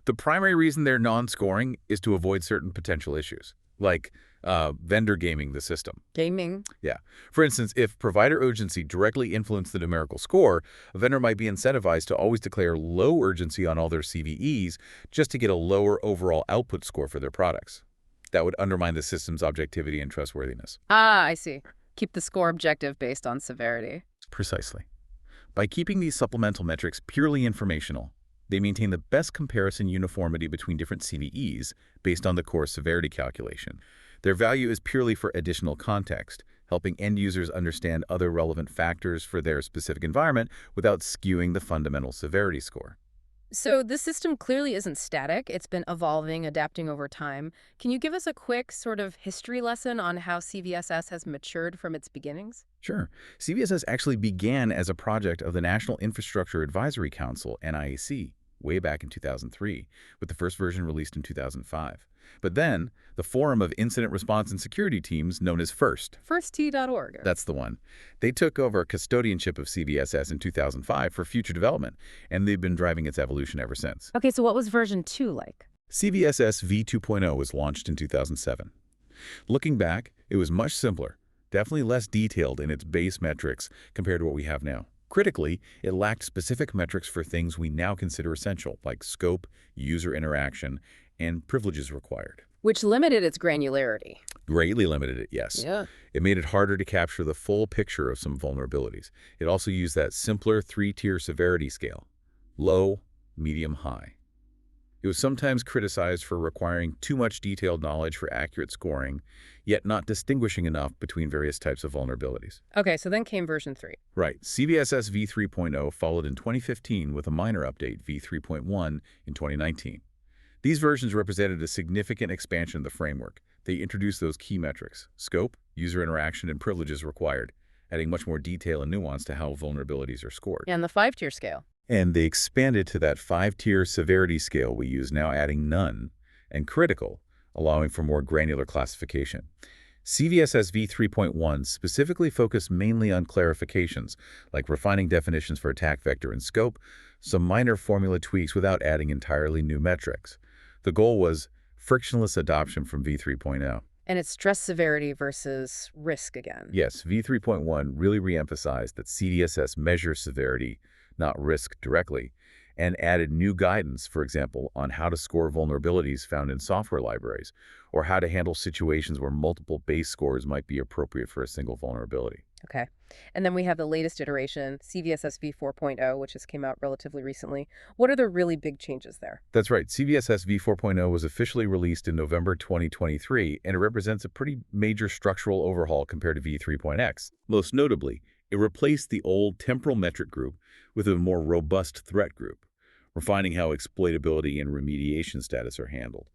Speaker 2: The primary reason they're non-scoring is to avoid certain potential issues. like vendor gaming the system.
Speaker 1: Gaming.
Speaker 2: Yeah. For instance, if provider urgency directly influenced the numerical score, a vendor might be incentivized to always declare low urgency on all their CVEs just to get a lower overall output score for their products. That would undermine the system's objectivity and trustworthiness.
Speaker 1: Ah, I see. Keep the score objective based on severity.
Speaker 2: Precisely. By keeping these supplemental metrics purely informational, they maintain the best comparison uniformity between different CVEs based on the core severity calculation. Their value is purely for additional context, helping end users understand other relevant factors for their specific environment without skewing the fundamental severity score.
Speaker 1: So this system clearly isn't static. It's been evolving, adapting over time. Can you give us a quick sort of history lesson on how CVSS has matured from its beginnings?
Speaker 2: Sure. CVSS actually began as a project of the National Infrastructure Advisory Council, NIAC, way back in 2003, with the first version released in 2005. But then, the Forum of Incident Response and Security Teams, known as FIRST.
Speaker 1: FIRST.org.
Speaker 2: That's the one. They took over custodianship of CVSS in 2005 for future development, and they've been driving its evolution ever since.
Speaker 1: Okay, so what was version 2 like?
Speaker 2: CVSS v2.0 was launched in 2007. Looking back, it was much simpler, definitely less detailed in its base metrics compared to what we have now. Critically, it lacked specific metrics for things we now consider essential, like scope, user interaction, and privileges required.
Speaker 1: Which limited its granularity.
Speaker 2: Greatly limited it, yes.
Speaker 1: Yeah.
Speaker 2: It made it harder to capture the full picture of some vulnerabilities. It also used that simpler three-tier severity scale: low, medium, high. It was sometimes criticized for requiring too much detailed knowledge for accurate scoring, yet not distinguishing enough between various types of vulnerabilities.
Speaker 1: Okay, so then came version 3.
Speaker 2: Right. CVSS v3.0 followed in 2015 with a minor update, v3.1, in 2019. These versions represented a significant expansion of the framework. They introduced those key metrics: scope, user interaction, and privileges required, adding much more detail and nuance to how vulnerabilities are scored.
Speaker 1: And the 5-tier scale.
Speaker 2: And they expanded to that 5-tier severity scale we use now, adding none and critical, allowing for more granular classification. CVSS v3.1 specifically focused mainly on clarifications, like refining definitions for attack vector and scope, some minor formula tweaks without adding entirely new metrics. The goal was frictionless adoption from v3.0.
Speaker 1: And it's stress severity versus risk again.
Speaker 2: Yes, v3.1 really reemphasized that CDSS measures severity, not risk directly, and added new guidance, for example, on how to score vulnerabilities found in software libraries, or how to handle situations where multiple base scores might be appropriate for a single vulnerability.
Speaker 1: Okay. And then we have the latest iteration, CVSS v4.0, which just came out relatively recently. What are the really big changes there?
Speaker 2: That's right. CVSS v4.0 was officially released in November 2023, and it represents a pretty major structural overhaul compared to v3.x. Most notably, it replaced the old temporal metric group with a more robust threat group, refining how exploitability and remediation status are handled.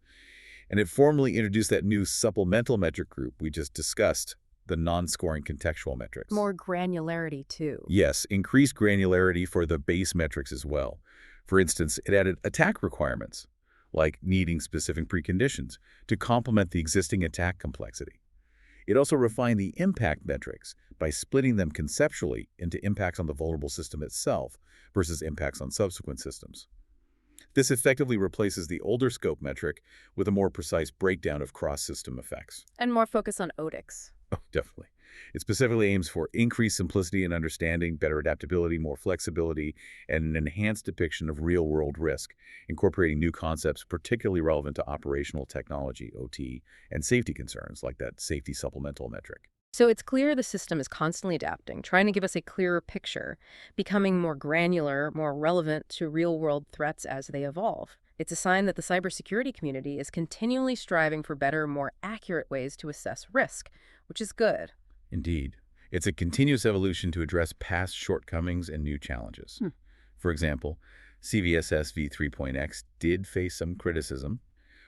Speaker 2: And it formally introduced that new supplemental metric group we just discussed, the non-scoring contextual metrics.
Speaker 1: More granularity, too.
Speaker 2: Yes, increased granularity for the base metrics as well. For instance, it added attack requirements, like needing specific preconditions, to complement the existing attack complexity. It also refined the impact metrics by splitting them conceptually into impacts on the vulnerable system itself versus impacts on subsequent systems. This effectively replaces the older scope metric with a more precise breakdown of cross-system effects.
Speaker 1: And more focus on OTICs.
Speaker 2: Oh, definitely. It specifically aims for increased simplicity and understanding, better adaptability, more flexibility, and an enhanced depiction of real-world risk, incorporating new concepts particularly relevant to operational technology, OT, and safety concerns, like that safety supplemental metric.
Speaker 1: So it's clear the system is constantly adapting, trying to give us a clearer picture, becoming more granular, more relevant to real-world threats as they evolve. It's a sign that the cybersecurity community is continually striving for better, more accurate ways to assess risk, which is good.
Speaker 2: Indeed. It's a continuous evolution to address past shortcomings and new challenges. For example, CVSS v3.x did face some criticism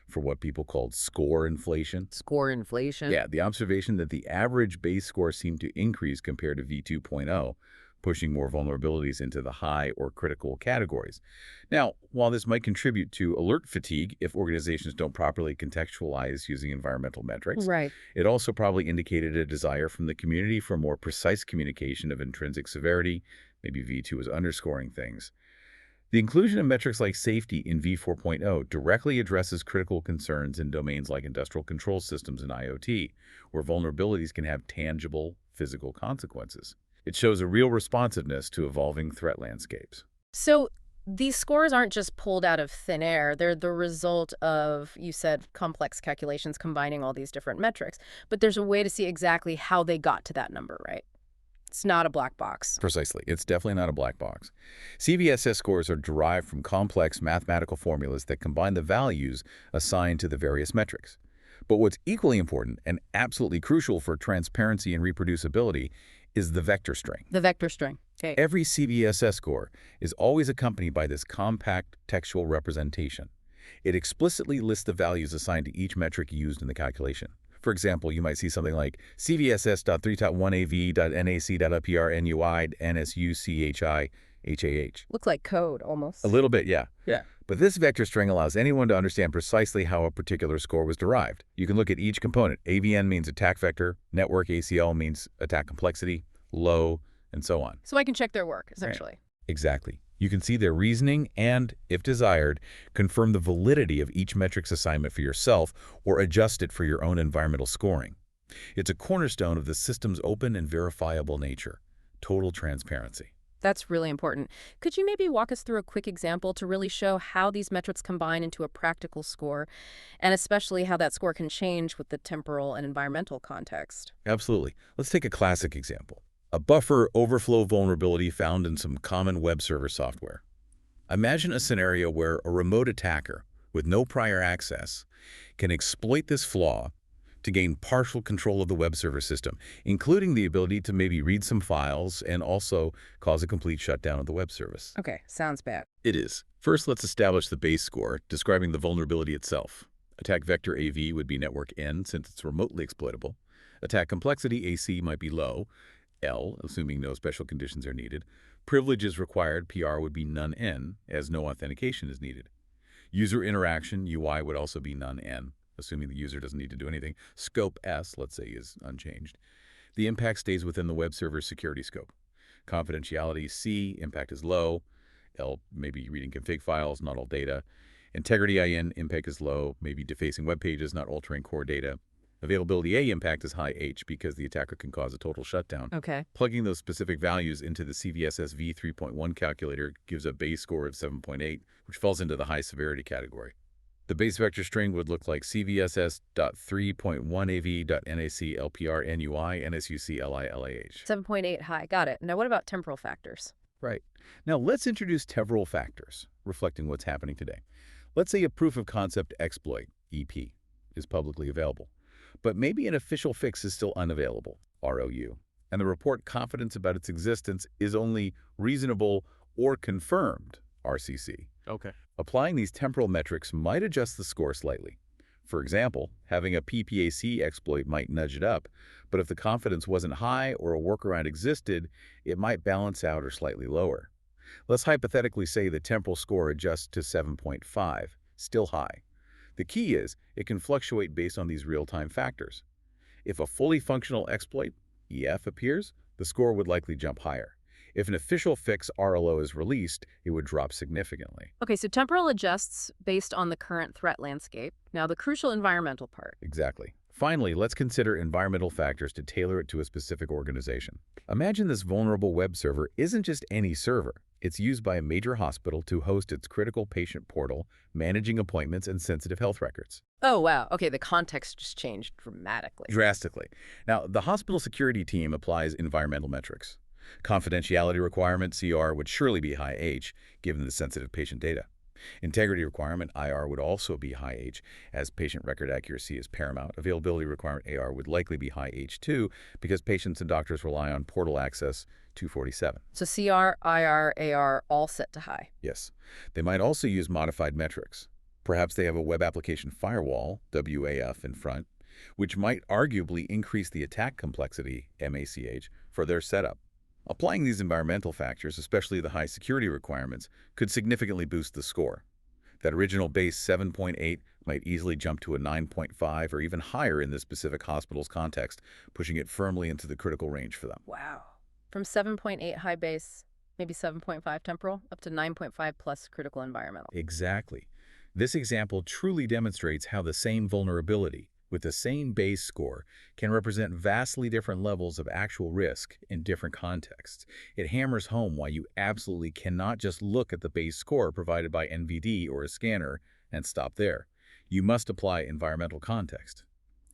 Speaker 2: for what people called score inflation.
Speaker 1: Score inflation?
Speaker 2: Yeah, the observation that the average base score seemed to increase compared to v2.0, pushing more vulnerabilities into the high or critical categories. Now, while this might contribute to alert fatigue if organizations don't properly contextualize using environmental metrics,
Speaker 1: Right.
Speaker 2: it also probably indicated a desire from the community for more precise communication of intrinsic severity. Maybe V2 was underscoring things. The inclusion of metrics like safety in V4.0 directly addresses critical concerns in domains like industrial control systems and IoT, where vulnerabilities can have tangible physical consequences. It shows a real responsiveness to evolving threat landscapes.
Speaker 1: So these scores aren't just pulled out of thin air. They're the result of, you said, complex calculations combining all these different metrics. But there's a way to see exactly how they got to that number, right? It's not a black box.
Speaker 2: Precisely. It's definitely not a black box. CVSS scores are derived from complex mathematical formulas that combine the values assigned to the various metrics. But what's equally important and absolutely crucial for transparency and reproducibility is the vector string.
Speaker 1: The vector string. Okay.
Speaker 2: Every CVSS score is always accompanied by this compact textual representation. It explicitly lists the values assigned to each metric used in the calculation. For example, you might see something like CVSS.3.1AV.NAC.PRNUI.NSUCHI.HAH.
Speaker 1: Looks like code, almost.
Speaker 2: A little bit, yeah.
Speaker 3: Yeah.
Speaker 2: But this vector string allows anyone to understand precisely how a particular score was derived. You can look at each component. AVN means attack vector, network ACL means attack complexity, low, and so on.
Speaker 1: So I can check their work, essentially.
Speaker 2: Right. Exactly. You can see their reasoning and, if desired, confirm the validity of each metric's assignment for yourself or adjust it for your own environmental scoring. It's a cornerstone of the system's open and verifiable nature. Total transparency.
Speaker 1: That's really important. Could you maybe walk us through a quick example to really show how these metrics combine into a practical score, and especially how that score can change with the temporal and environmental context?
Speaker 2: Absolutely. Let's take a classic example. A buffer overflow vulnerability found in some common web server software. Imagine a scenario where a remote attacker with no prior access can exploit this flaw to gain partial control of the web server system, including the ability to maybe read some files and also cause a complete shutdown of the web service.
Speaker 1: Okay, sounds bad.
Speaker 2: It is. First, let's establish the base score, describing the vulnerability itself. Attack vector AV would be network N, since it's remotely exploitable. Attack complexity AC might be low, L, assuming no special conditions are needed. Privileges required, PR, would be none N, as no authentication is needed. User interaction, UI, would also be none N, assuming the user doesn't need to do anything. Scope S, let's say, is unchanged. The impact stays within the web server's security scope. Confidentiality, C, impact is low. L, maybe reading config files, not all data. Integrity, IN, impact is low, maybe defacing web pages, not altering core data. Availability A, impact is high H because the attacker can cause a total shutdown.
Speaker 1: Okay.
Speaker 2: Plugging those specific values into the CVSS v3.1 calculator gives a base score of 7.8, which falls into the high severity category. The base vector string would look like CVSS.3.1AV.NAC.LPR.NUI.NSUC.LI.LAH.
Speaker 1: 7.8 high. Got it. Now what about temporal factors?
Speaker 2: Right. Now let's introduce temporal factors, reflecting what's happening today. Let's say a proof of concept exploit, EP, is publicly available, but maybe an official fix is still unavailable, ROU, and the report confidence about its existence is only reasonable or confirmed, RCC.
Speaker 3: Okay.
Speaker 2: Applying these temporal metrics might adjust the score slightly. For example, having a PPAC exploit might nudge it up, but if the confidence wasn't high or a workaround existed, it might balance out or slightly lower. Let's hypothetically say the temporal score adjusts to 7.5, still high. The key is it can fluctuate based on these real-time factors. If a fully functional exploit, EF, appears, the score would likely jump higher. If an official fix, RLO, is released, it would drop significantly.
Speaker 1: Okay, so temporal adjusts based on the current threat landscape. Now the crucial environmental part.
Speaker 2: Exactly. Finally, let's consider environmental factors to tailor it to a specific organization. Imagine this vulnerable web server isn't just any server. It's used by a major hospital to host its critical patient portal, managing appointments and sensitive health records.
Speaker 1: Oh, wow. Okay, the context just changed dramatically.
Speaker 2: Drastically. Now, the hospital security team applies environmental metrics. Confidentiality requirement, CR, would surely be high H, given the sensitive patient data. Integrity requirement, IR, would also be high H, as patient record accuracy is paramount. Availability requirement, AR, would likely be high H too, because patients and doctors rely on portal access 247.
Speaker 1: So CR, IR, AR, all set to high.
Speaker 2: Yes. They might also use modified metrics. Perhaps they have a web application firewall, WAF, in front, which might arguably increase the attack complexity, MACH, for their setup. Applying these environmental factors, especially the high security requirements, could significantly boost the score. That original base 7.8 might easily jump to a 9.5 or even higher in this specific hospital's context, pushing it firmly into the critical range for them.
Speaker 1: Wow. From 7.8 high base Maybe 7.5 temporal, up to 9.5 plus critical environmental.
Speaker 2: Exactly. This example truly demonstrates how the same vulnerability, with the same base score, can represent vastly different levels of actual risk in different contexts. It hammers home why you absolutely cannot just look at the base score provided by NVD or a scanner and stop there. You must apply environmental context.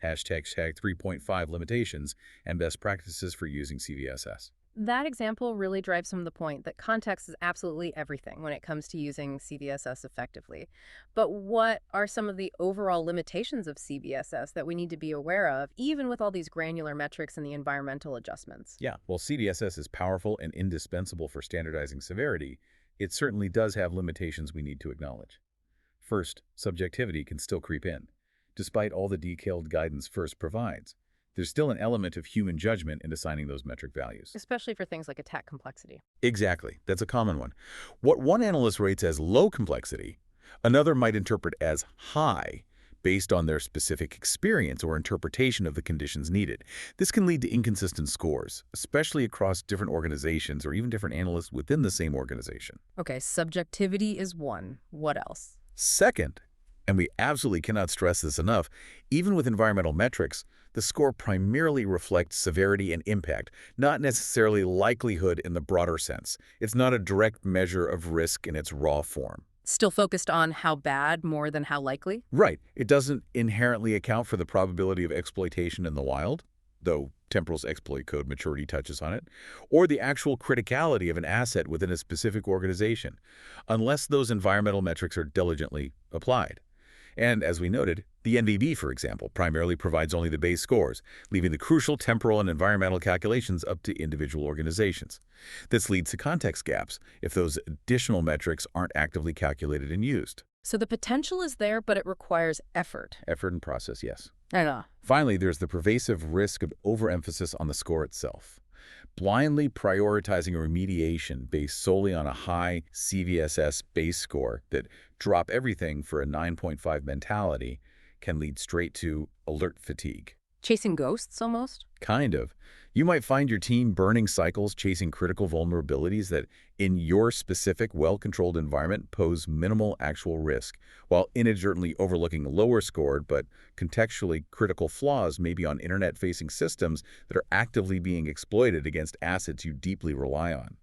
Speaker 2: Hashtag 3.5 limitations and best practices for using CVSS.
Speaker 1: That example really drives home the point that context is absolutely everything when it comes to using CVSS effectively. But what are some of the overall limitations of CVSS that we need to be aware of, even with all these granular metrics and the environmental adjustments?
Speaker 2: Yeah, while CVSS is powerful and indispensable for standardizing severity, it certainly does have limitations we need to acknowledge. First, subjectivity can still creep in. Despite all the detailed guidance FIRST provides, there's still an element of human judgment in assigning those metric values.
Speaker 1: Especially for things like attack complexity.
Speaker 2: Exactly. That's a common one. What one analyst rates as low complexity, another might interpret as high based on their specific experience or interpretation of the conditions needed. This can lead to inconsistent scores, especially across different organizations or even different analysts within the same organization.
Speaker 1: Okay, subjectivity is one. What else?
Speaker 2: Second, and we absolutely cannot stress this enough, even with environmental metrics, the score primarily reflects severity and impact, not necessarily likelihood in the broader sense. It's not a direct measure of risk in its raw form.
Speaker 1: Still focused on how bad more than how likely?
Speaker 2: Right. It doesn't inherently account for the probability of exploitation in the wild, though Temporal's exploit code maturity touches on it, or the actual criticality of an asset within a specific organization, unless those environmental metrics are diligently applied. And as we noted, the NVD, for example, primarily provides only the base scores, leaving the crucial temporal and environmental calculations up to individual organizations. This leads to context gaps if those additional metrics aren't actively calculated and used.
Speaker 1: So the potential is there, but it requires effort.
Speaker 2: Effort and process, yes.
Speaker 1: I know.
Speaker 2: Finally, there's the pervasive risk of overemphasis on the score itself. Blindly prioritizing a remediation based solely on a high CVSS base score that drop everything for a 9.5 mentality can lead straight to alert fatigue.
Speaker 1: Chasing ghosts, almost?
Speaker 2: Kind of. You might find your team burning cycles chasing critical vulnerabilities that, in your specific, well-controlled environment, pose minimal actual risk, while inadvertently overlooking lower-scored but contextually critical flaws maybe on internet-facing systems that are actively being exploited against assets you deeply rely on.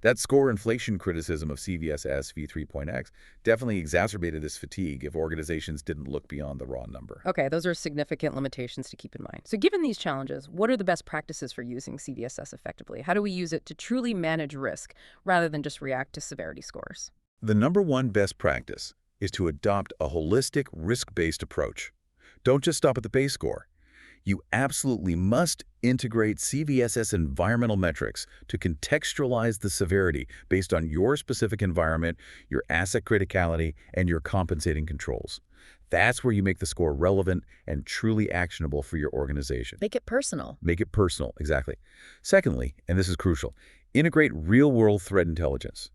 Speaker 2: That score inflation criticism of CVSS v3.x definitely exacerbated this fatigue if organizations didn't look beyond the raw number.
Speaker 1: Okay, those are significant limitations to keep in mind. So given these challenges, what are the best practices for using CVSS effectively? How do we use it to truly manage risk rather than just react to severity scores?
Speaker 2: The number one best practice is to adopt a holistic, risk-based approach. Don't just stop at the base score. You absolutely must integrate CVSS environmental metrics to contextualize the severity based on your specific environment, your asset criticality, and your compensating controls. That's where you make the score relevant and truly actionable for your organization.
Speaker 1: Make it personal.
Speaker 2: Make it personal, exactly. Secondly, and this is crucial, integrate real-world threat intelligence.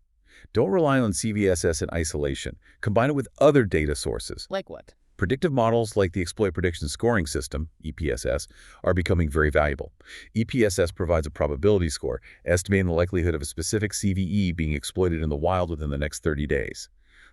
Speaker 2: Don't rely on CVSS in isolation. Combine it with other data sources.
Speaker 1: Like what?
Speaker 2: Predictive models like the Exploit Prediction Scoring System, EPSS, are becoming very valuable. EPSS provides a probability score, estimating the likelihood of a specific CVE being exploited in the wild within the next 30 days.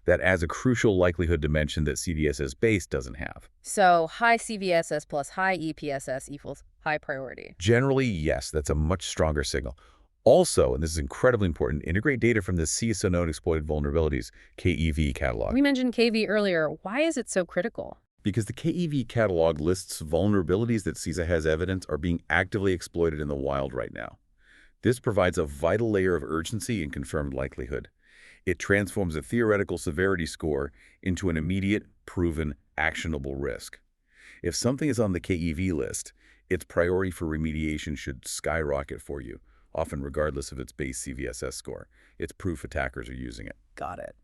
Speaker 2: That adds a crucial likelihood dimension that CVSS base doesn't have.
Speaker 1: So high CVSS plus high EPSS equals high priority.
Speaker 2: Generally, yes, that's a much stronger signal. Also, and this is incredibly important, integrate data from the CISA Known Exploited Vulnerabilities, KEV catalog.
Speaker 1: We mentioned KV earlier. Why is it so critical?
Speaker 2: Because the KEV catalog lists vulnerabilities that CISA has evidence are being actively exploited in the wild right now. This provides a vital layer of urgency and confirmed likelihood. It transforms a theoretical severity score into an immediate, proven, actionable risk. If something is on the KEV list, its priority for remediation should skyrocket for you, often regardless of its base CVSS score. It's proof attackers are using it.
Speaker 1: Got it.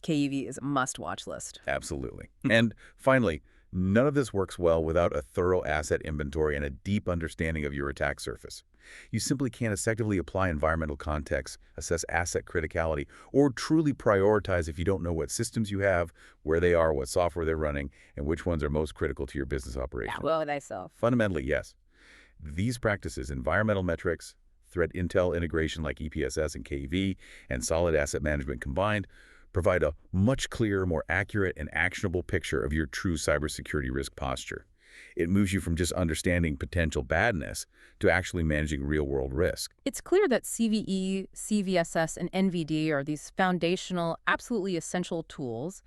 Speaker 1: KEV is a must-watch list.
Speaker 2: Absolutely. And finally, none of this works well without a thorough asset inventory and a deep understanding of your attack surface. You simply can't effectively apply environmental context, assess asset criticality, or truly prioritize if you don't know what systems you have, where they are, what software they're running, and which ones are most critical to your business operation.
Speaker 1: Well, thyself.
Speaker 2: Fundamentally, yes. These practices, environmental metrics, threat intel integration like EPSS and KV, and solid asset management combined provide a much clearer, more accurate, and actionable picture of your true cybersecurity risk posture. It moves you from just understanding potential badness to actually managing real-world risk.
Speaker 1: It's clear that CVE, CVSS, and NVD are these foundational, absolutely essential tools,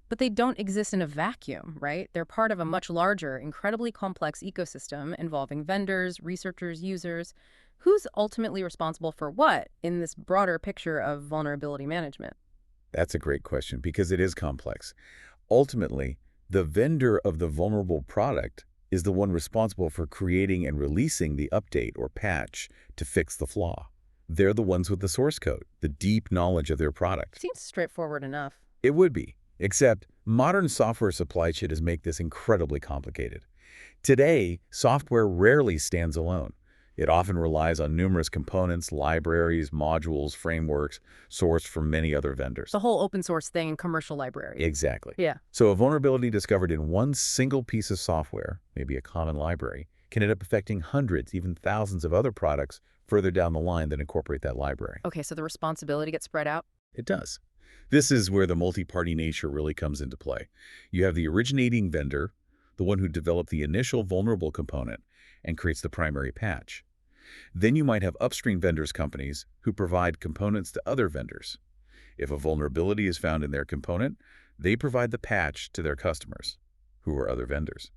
Speaker 1: but they don't exist in a vacuum, right? They're part of a much larger, incredibly complex ecosystem involving vendors, researchers, users. Who's ultimately responsible for what in this broader picture of vulnerability management?
Speaker 2: That's a great question because it is complex. Ultimately, the vendor of the vulnerable product is the one responsible for creating and releasing the update or patch to fix the flaw. They're the ones with the source code, the deep knowledge of their product.
Speaker 1: Seems straightforward enough.
Speaker 2: It would be, except modern software supply chains make this incredibly complicated. Today, software rarely stands alone. It often relies on numerous components, libraries, modules, frameworks, sourced from many other vendors.
Speaker 1: The whole open source thing in commercial libraries.
Speaker 2: Exactly.
Speaker 1: Yeah.
Speaker 2: So a vulnerability discovered in one single piece of software, maybe a common library, can end up affecting hundreds, even thousands of other products further down the line that incorporate that library.
Speaker 1: Okay, so the responsibility gets spread out?
Speaker 2: It does. This is where the multi-party nature really comes into play. You have the originating vendor, the one who developed the initial vulnerable component and creates the primary patch. Then you might have upstream vendors companies who provide components to other vendors. If a vulnerability is found in their component, they provide the patch to their customers, who are other vendors.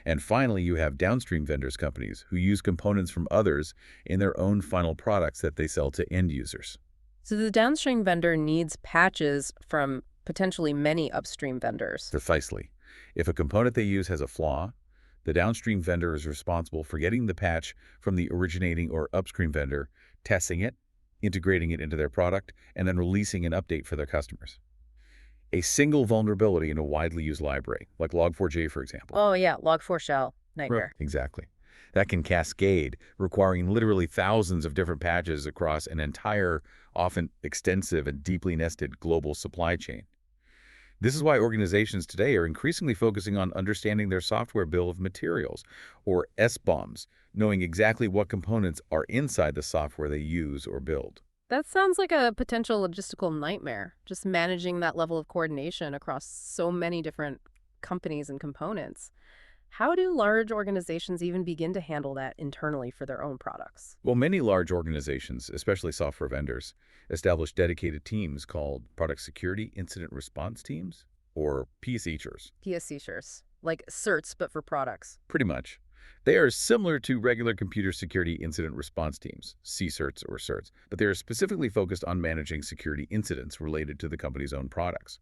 Speaker 2: And finally, you have downstream vendors companies who use components from others in their own final products that they sell to end users.
Speaker 1: So the downstream vendor needs patches from potentially many upstream vendors.
Speaker 2: Precisely. If a component they use has a flaw, the downstream vendor is responsible for getting the patch from the originating or upstream vendor, testing it, integrating it into their product, and then releasing an update for their customers. A single vulnerability in a widely used library, like Log4j, for example.
Speaker 1: Oh yeah, Log4Shell. Nightmare.
Speaker 2: Exactly. That can cascade, requiring literally thousands of different patches across an entire, often extensive and deeply nested global supply chain. This is why organizations today are increasingly focusing on understanding their software bill of materials, or SBOMs, knowing exactly what components are inside the software they use or build.
Speaker 1: That sounds like a potential logistical nightmare, just managing that level of coordination across so many different companies and components. How do large organizations even begin to handle that internally for their own products?
Speaker 2: Well, many large organizations, especially software vendors, establish dedicated teams called Product Security Incident Response Teams, or PSEs.
Speaker 1: PSCs, like certs, but for products.
Speaker 2: Pretty much. They are similar to regular computer security incident response teams, CSIRTs or CERTs, but they are specifically focused on managing security incidents related to the company's own products.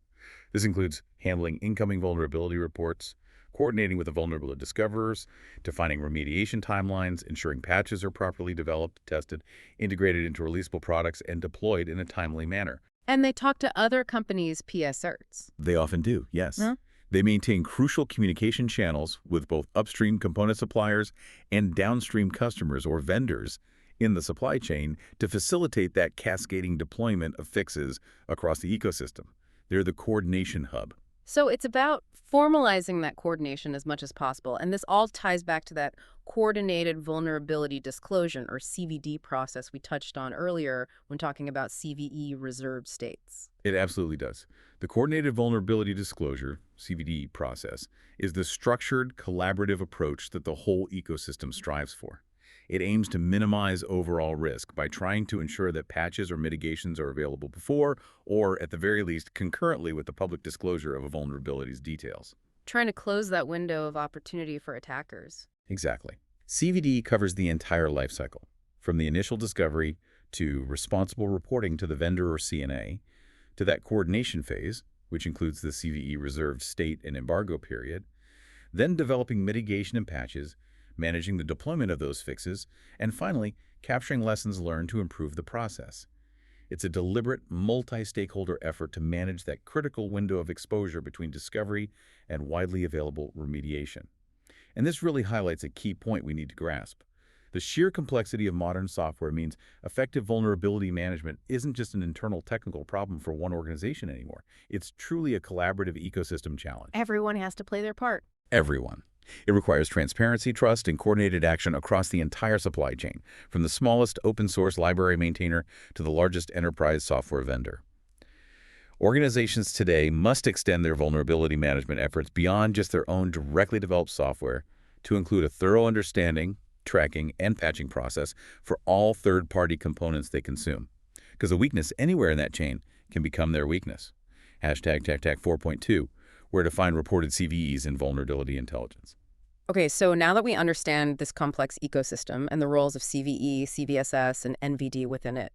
Speaker 2: This includes handling incoming vulnerability reports, coordinating with the vulnerability discoverers, defining remediation timelines, ensuring patches are properly developed, tested, integrated into releasable products, and deployed in a timely manner.
Speaker 1: And they talk to other companies' PSCs.
Speaker 2: They often do, yes.
Speaker 1: Huh?
Speaker 2: They maintain crucial communication channels with both upstream component suppliers and downstream customers or vendors in the supply chain to facilitate that cascading deployment of fixes across the ecosystem. They're the coordination hub.
Speaker 1: So it's about formalizing that coordination as much as possible. And this all ties back to that coordinated vulnerability disclosure, or CVD process we touched on earlier when talking about CVE reserved states.
Speaker 2: It absolutely does. The Coordinated Vulnerability Disclosure, CVD process, is the structured, collaborative approach that the whole ecosystem strives for. It aims to minimize overall risk by trying to ensure that patches or mitigations are available before, or at the very least, concurrently with the public disclosure of a vulnerability's details.
Speaker 1: Trying to close that window of opportunity for attackers.
Speaker 2: Exactly. CVD covers the entire lifecycle, from the initial discovery to responsible reporting to the vendor or CNA, to that coordination phase, which includes the CVE reserved state and embargo period, then developing mitigation and patches, managing the deployment of those fixes, and finally, capturing lessons learned to improve the process. It's a deliberate, multi-stakeholder effort to manage that critical window of exposure between discovery and widely available remediation. And this really highlights a key point we need to grasp. The sheer complexity of modern software means effective vulnerability management isn't just an internal technical problem for one organization anymore. It's truly a collaborative ecosystem challenge.
Speaker 1: Everyone has to play their part.
Speaker 2: Everyone. It requires transparency, trust, and coordinated action across the entire supply chain, from the smallest open-source library maintainer to the largest enterprise software vendor. Organizations today must extend their vulnerability management efforts beyond just their own directly developed software to include a thorough understanding, tracking, and patching process for all third-party components they consume. Because a weakness anywhere in that chain can become their weakness. Hashtag TAC 4.2, where to find reported CVEs in vulnerability intelligence.
Speaker 1: Okay, so now that we understand this complex ecosystem and the roles of CVE, CVSS, and NVD within it,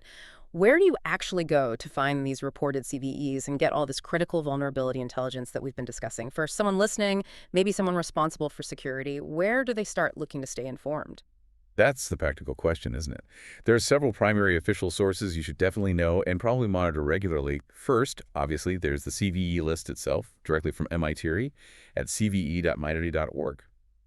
Speaker 1: where do you actually go to find these reported CVEs and get all this critical vulnerability intelligence that we've been discussing? For someone listening, maybe someone responsible for security, where do they start looking to stay informed?
Speaker 2: That's the practical question, isn't it? There are several primary official sources you should definitely know and probably monitor regularly. First, obviously, there's the CVE list itself, directly from MIT at cve.minority.org.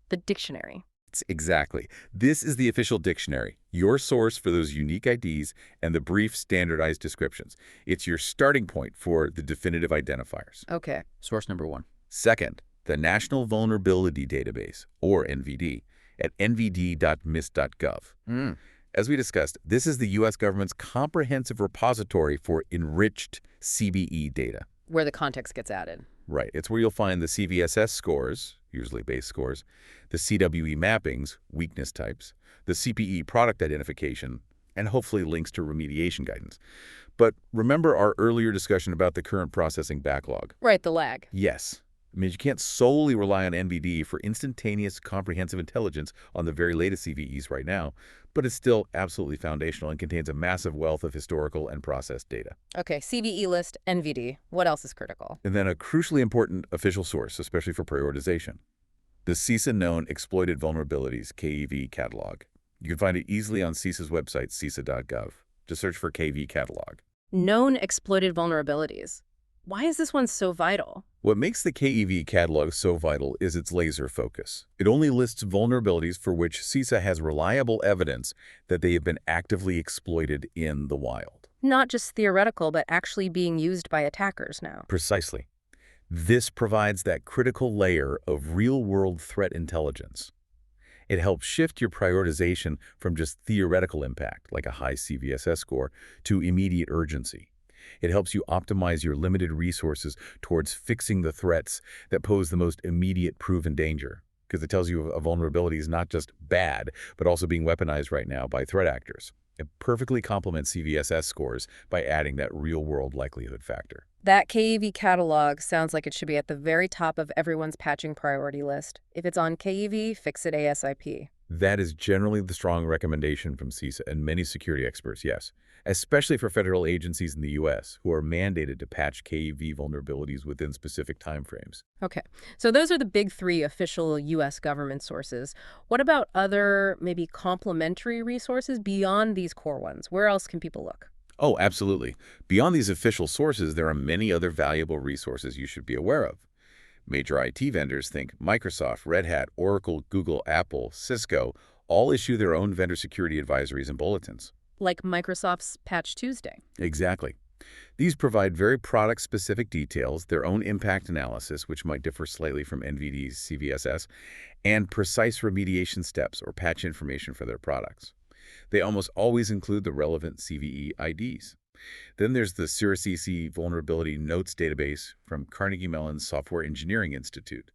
Speaker 1: The dictionary.
Speaker 2: Exactly. This is the official dictionary, your source for those unique IDs and the brief standardized descriptions. It's your starting point for the definitive identifiers.
Speaker 1: Okay.
Speaker 3: Source number 1.
Speaker 2: Second, the National Vulnerability Database, or NVD, at nvd.mis.gov. As we discussed, this is the U.S. government's comprehensive repository for enriched CVE data.
Speaker 1: Where the context gets added.
Speaker 2: Right. It's where you'll find the CVSS scores, usually base scores, the CWE mappings, weakness types, the CPE product identification, and hopefully links to remediation guidance. But remember our earlier discussion about the current processing backlog?
Speaker 1: Right, the lag.
Speaker 2: Yes. I mean, you can't solely rely on NVD for instantaneous comprehensive intelligence on the very latest CVEs right now, but it's still absolutely foundational and contains a massive wealth of historical and processed data.
Speaker 1: Okay, CVE list, NVD. What else is critical?
Speaker 2: And then a crucially important official source, especially for prioritization. The CISA Known Exploited Vulnerabilities, KEV catalog. You can find it easily on CISA's website, cisa.gov. Just search for KV catalog.
Speaker 1: Known exploited vulnerabilities. Why is this one so vital?
Speaker 2: What makes the KEV catalog so vital is its laser focus. It only lists vulnerabilities for which CISA has reliable evidence that they have been actively exploited in the wild.
Speaker 1: Not just theoretical, but actually being used by attackers now.
Speaker 2: Precisely. This provides that critical layer of real-world threat intelligence. It helps shift your prioritization from just theoretical impact, like a high CVSS score, to immediate urgency. It helps you optimize your limited resources towards fixing the threats that pose the most immediate proven danger, because it tells you a vulnerability is not just bad, but also being weaponized right now by threat actors. It perfectly complements CVSS scores by adding that real-world likelihood factor.
Speaker 1: That KEV catalog sounds like it should be at the very top of everyone's patching priority list. If it's on KEV, fix it ASAP.
Speaker 2: That is generally the strong recommendation from CISA and many security experts, yes, especially for federal agencies in the U.S. who are mandated to patch KEV vulnerabilities within specific timeframes.
Speaker 1: Okay, so those are the big three official U.S. government sources. What about other, maybe complementary resources beyond these core ones? Where else can people look?
Speaker 2: Oh, absolutely. Beyond these official sources, there are many other valuable resources you should be aware of. Major IT vendors, think Microsoft, Red Hat, Oracle, Google, Apple, Cisco, all issue their own vendor security advisories and bulletins.
Speaker 1: Like Microsoft's Patch Tuesday.
Speaker 2: Exactly. These provide very product-specific details, their own impact analysis, which might differ slightly from NVD's CVSS, and precise remediation steps or patch information for their products. They almost always include the relevant CVE IDs. Then there's the CVE Vulnerability Notes database from Carnegie Mellon's Software Engineering Institute.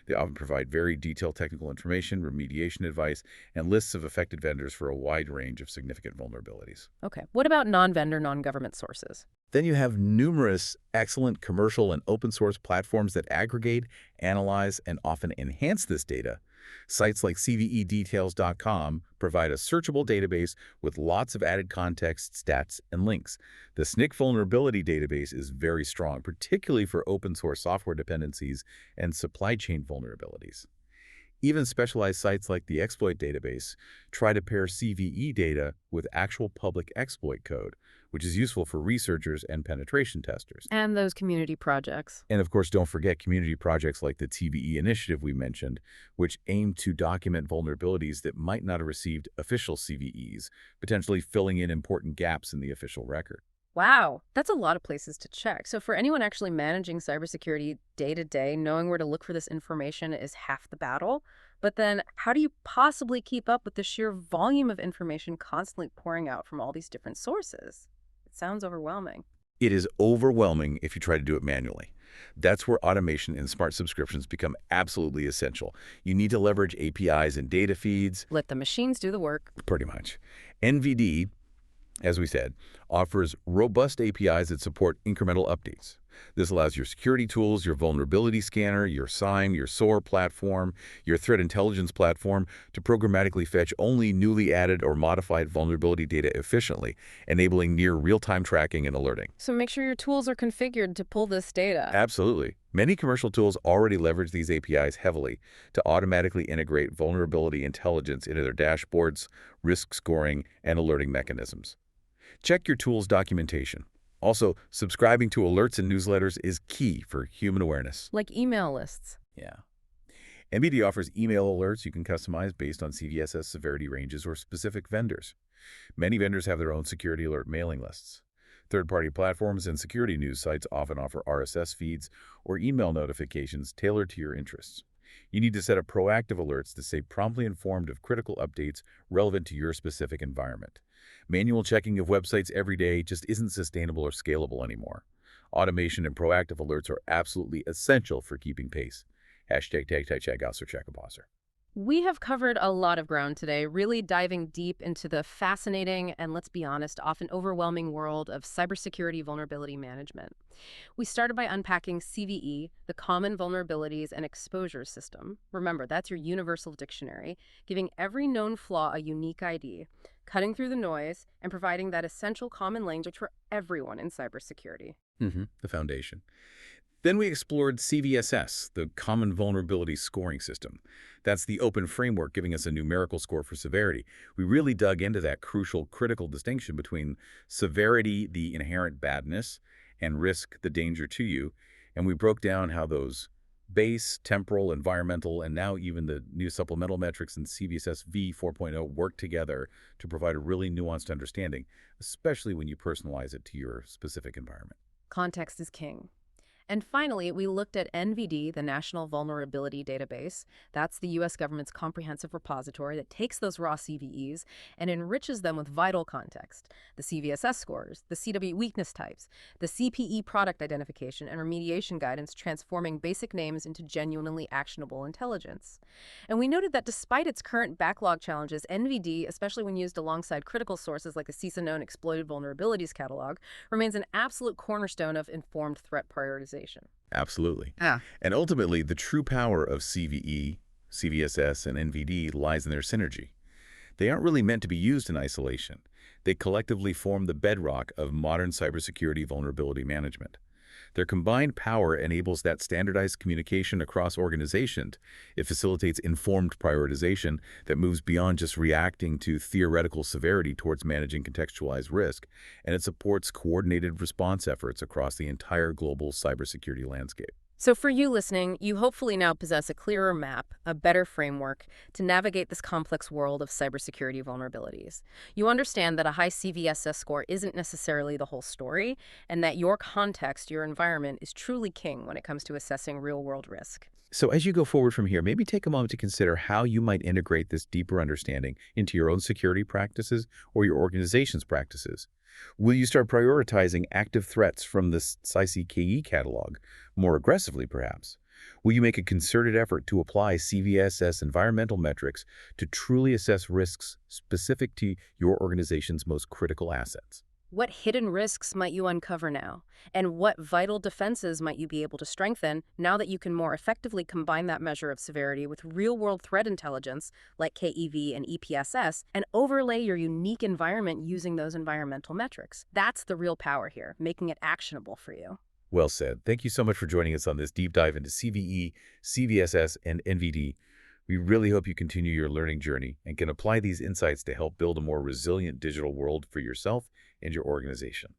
Speaker 2: They often provide very detailed technical information, remediation advice, and lists of affected vendors for a wide range of significant vulnerabilities.
Speaker 1: Okay, what about non-vendor, non-government sources?
Speaker 2: Then you have numerous excellent commercial and open source platforms that aggregate, analyze, and often enhance this data. Sites like CVEdetails.com provide a searchable database with lots of added context, stats, and links. The SNCC Vulnerability Database is very strong, particularly for open source software dependencies and supply chain vulnerabilities. Even specialized sites like the Exploit Database try to pair CVE data with actual public exploit code, which is useful for researchers and penetration testers.
Speaker 1: And those community projects.
Speaker 2: And of course, don't forget community projects like the TVE initiative we mentioned, which aim to document vulnerabilities that might not have received official CVEs, potentially filling in important gaps in the official record.
Speaker 1: Wow, that's a lot of places to check. So for anyone actually managing cybersecurity day to day, knowing where to look for this information is half the battle. But then how do you possibly keep up with the sheer volume of information constantly pouring out from all these different sources? It sounds overwhelming.
Speaker 2: It is overwhelming if you try to do it manually. That's where automation and smart subscriptions become absolutely essential. You need to leverage APIs and data feeds,
Speaker 1: Let the machines do the work.
Speaker 2: pretty much. NVD, as we said, offers robust APIs that support incremental updates. This allows your security tools, your vulnerability scanner, your SIEM, your SOAR platform, your threat intelligence platform to programmatically fetch only newly added or modified vulnerability data efficiently, enabling near real-time tracking and alerting.
Speaker 1: So make sure your tools are configured to pull this data.
Speaker 2: Absolutely. Many commercial tools already leverage these APIs heavily to automatically integrate vulnerability intelligence into their dashboards, risk scoring, and alerting mechanisms. Check your tool's documentation. Also, subscribing to alerts and newsletters is key for human awareness.
Speaker 1: Like email lists.
Speaker 2: Yeah. NVD offers email alerts you can customize based on CVSS severity ranges or specific vendors. Many vendors have their own security alert mailing lists. Third-party platforms and security news sites often offer RSS feeds or email notifications tailored to your interests. You need to set up proactive alerts to stay promptly informed of critical updates relevant to your specific environment. Manual checking of websites every day just isn't sustainable or scalable anymore. Automation and proactive alerts are absolutely essential for keeping pace. Hashtag check out or check a bosser.
Speaker 1: We have covered a lot of ground today, really diving deep into the fascinating and, let's be honest, often overwhelming world of cybersecurity vulnerability management. We started by unpacking CVE, the Common Vulnerabilities and Exposures system. Remember, that's your universal dictionary, giving every known flaw a unique ID, cutting through the noise, and providing that essential common language for everyone in cybersecurity.
Speaker 2: The foundation. Then we explored CVSS, the Common Vulnerability Scoring System. That's the open framework giving us a numerical score for severity. We really dug into that crucial, critical distinction between severity, the inherent badness, and risk, the danger to you. And we broke down how those base, temporal, environmental, and now even the new supplemental metrics in CVSS v 4.0 work together to provide a really nuanced understanding, especially when you personalize it to your specific environment.
Speaker 1: Context is king. And finally, we looked at NVD, the National Vulnerability Database. That's the U.S. government's comprehensive repository that takes those raw CVEs and enriches them with vital context. The CVSS scores, the CW weakness types, the CPE product identification and remediation guidance transforming basic names into genuinely actionable intelligence. And we noted that despite its current backlog challenges, NVD, especially when used alongside critical sources like the CISA-known Exploited Vulnerabilities Catalog, remains an absolute cornerstone of informed threat prioritization.
Speaker 2: Absolutely.
Speaker 1: Yeah.
Speaker 2: And ultimately, the true power of CVE, CVSS, and NVD lies in their synergy. They aren't really meant to be used in isolation. They collectively form the bedrock of modern cybersecurity vulnerability management. Their combined power enables that standardized communication across organizations. It facilitates informed prioritization that moves beyond just reacting to theoretical severity towards managing contextualized risk, and it supports coordinated response efforts across the entire global cybersecurity landscape.
Speaker 1: So for you listening, you hopefully now possess a clearer map, a better framework to navigate this complex world of cybersecurity vulnerabilities. You understand that a high CVSS score isn't necessarily the whole story, and that your context, your environment, is truly king when it comes to assessing real-world risk.
Speaker 2: So as you go forward from here, maybe take a moment to consider how you might integrate this deeper understanding into your own security practices or your organization's practices. Will you start prioritizing active threats from the CVE catalog more aggressively, perhaps? Will you make a concerted effort to apply CVSS environmental metrics to truly assess risks specific to your organization's most critical assets?
Speaker 1: What hidden risks might you uncover now? And what vital defenses might you be able to strengthen now that you can more effectively combine that measure of severity with real-world threat intelligence like KEV and EPSS and overlay your unique environment using those environmental metrics? That's the real power here, making it actionable for you.
Speaker 2: Well said. Thank you so much for joining us on this deep dive into CVE, CVSS, and NVD. We really hope you continue your learning journey and can apply these insights to help build a more resilient digital world for yourself and your organization.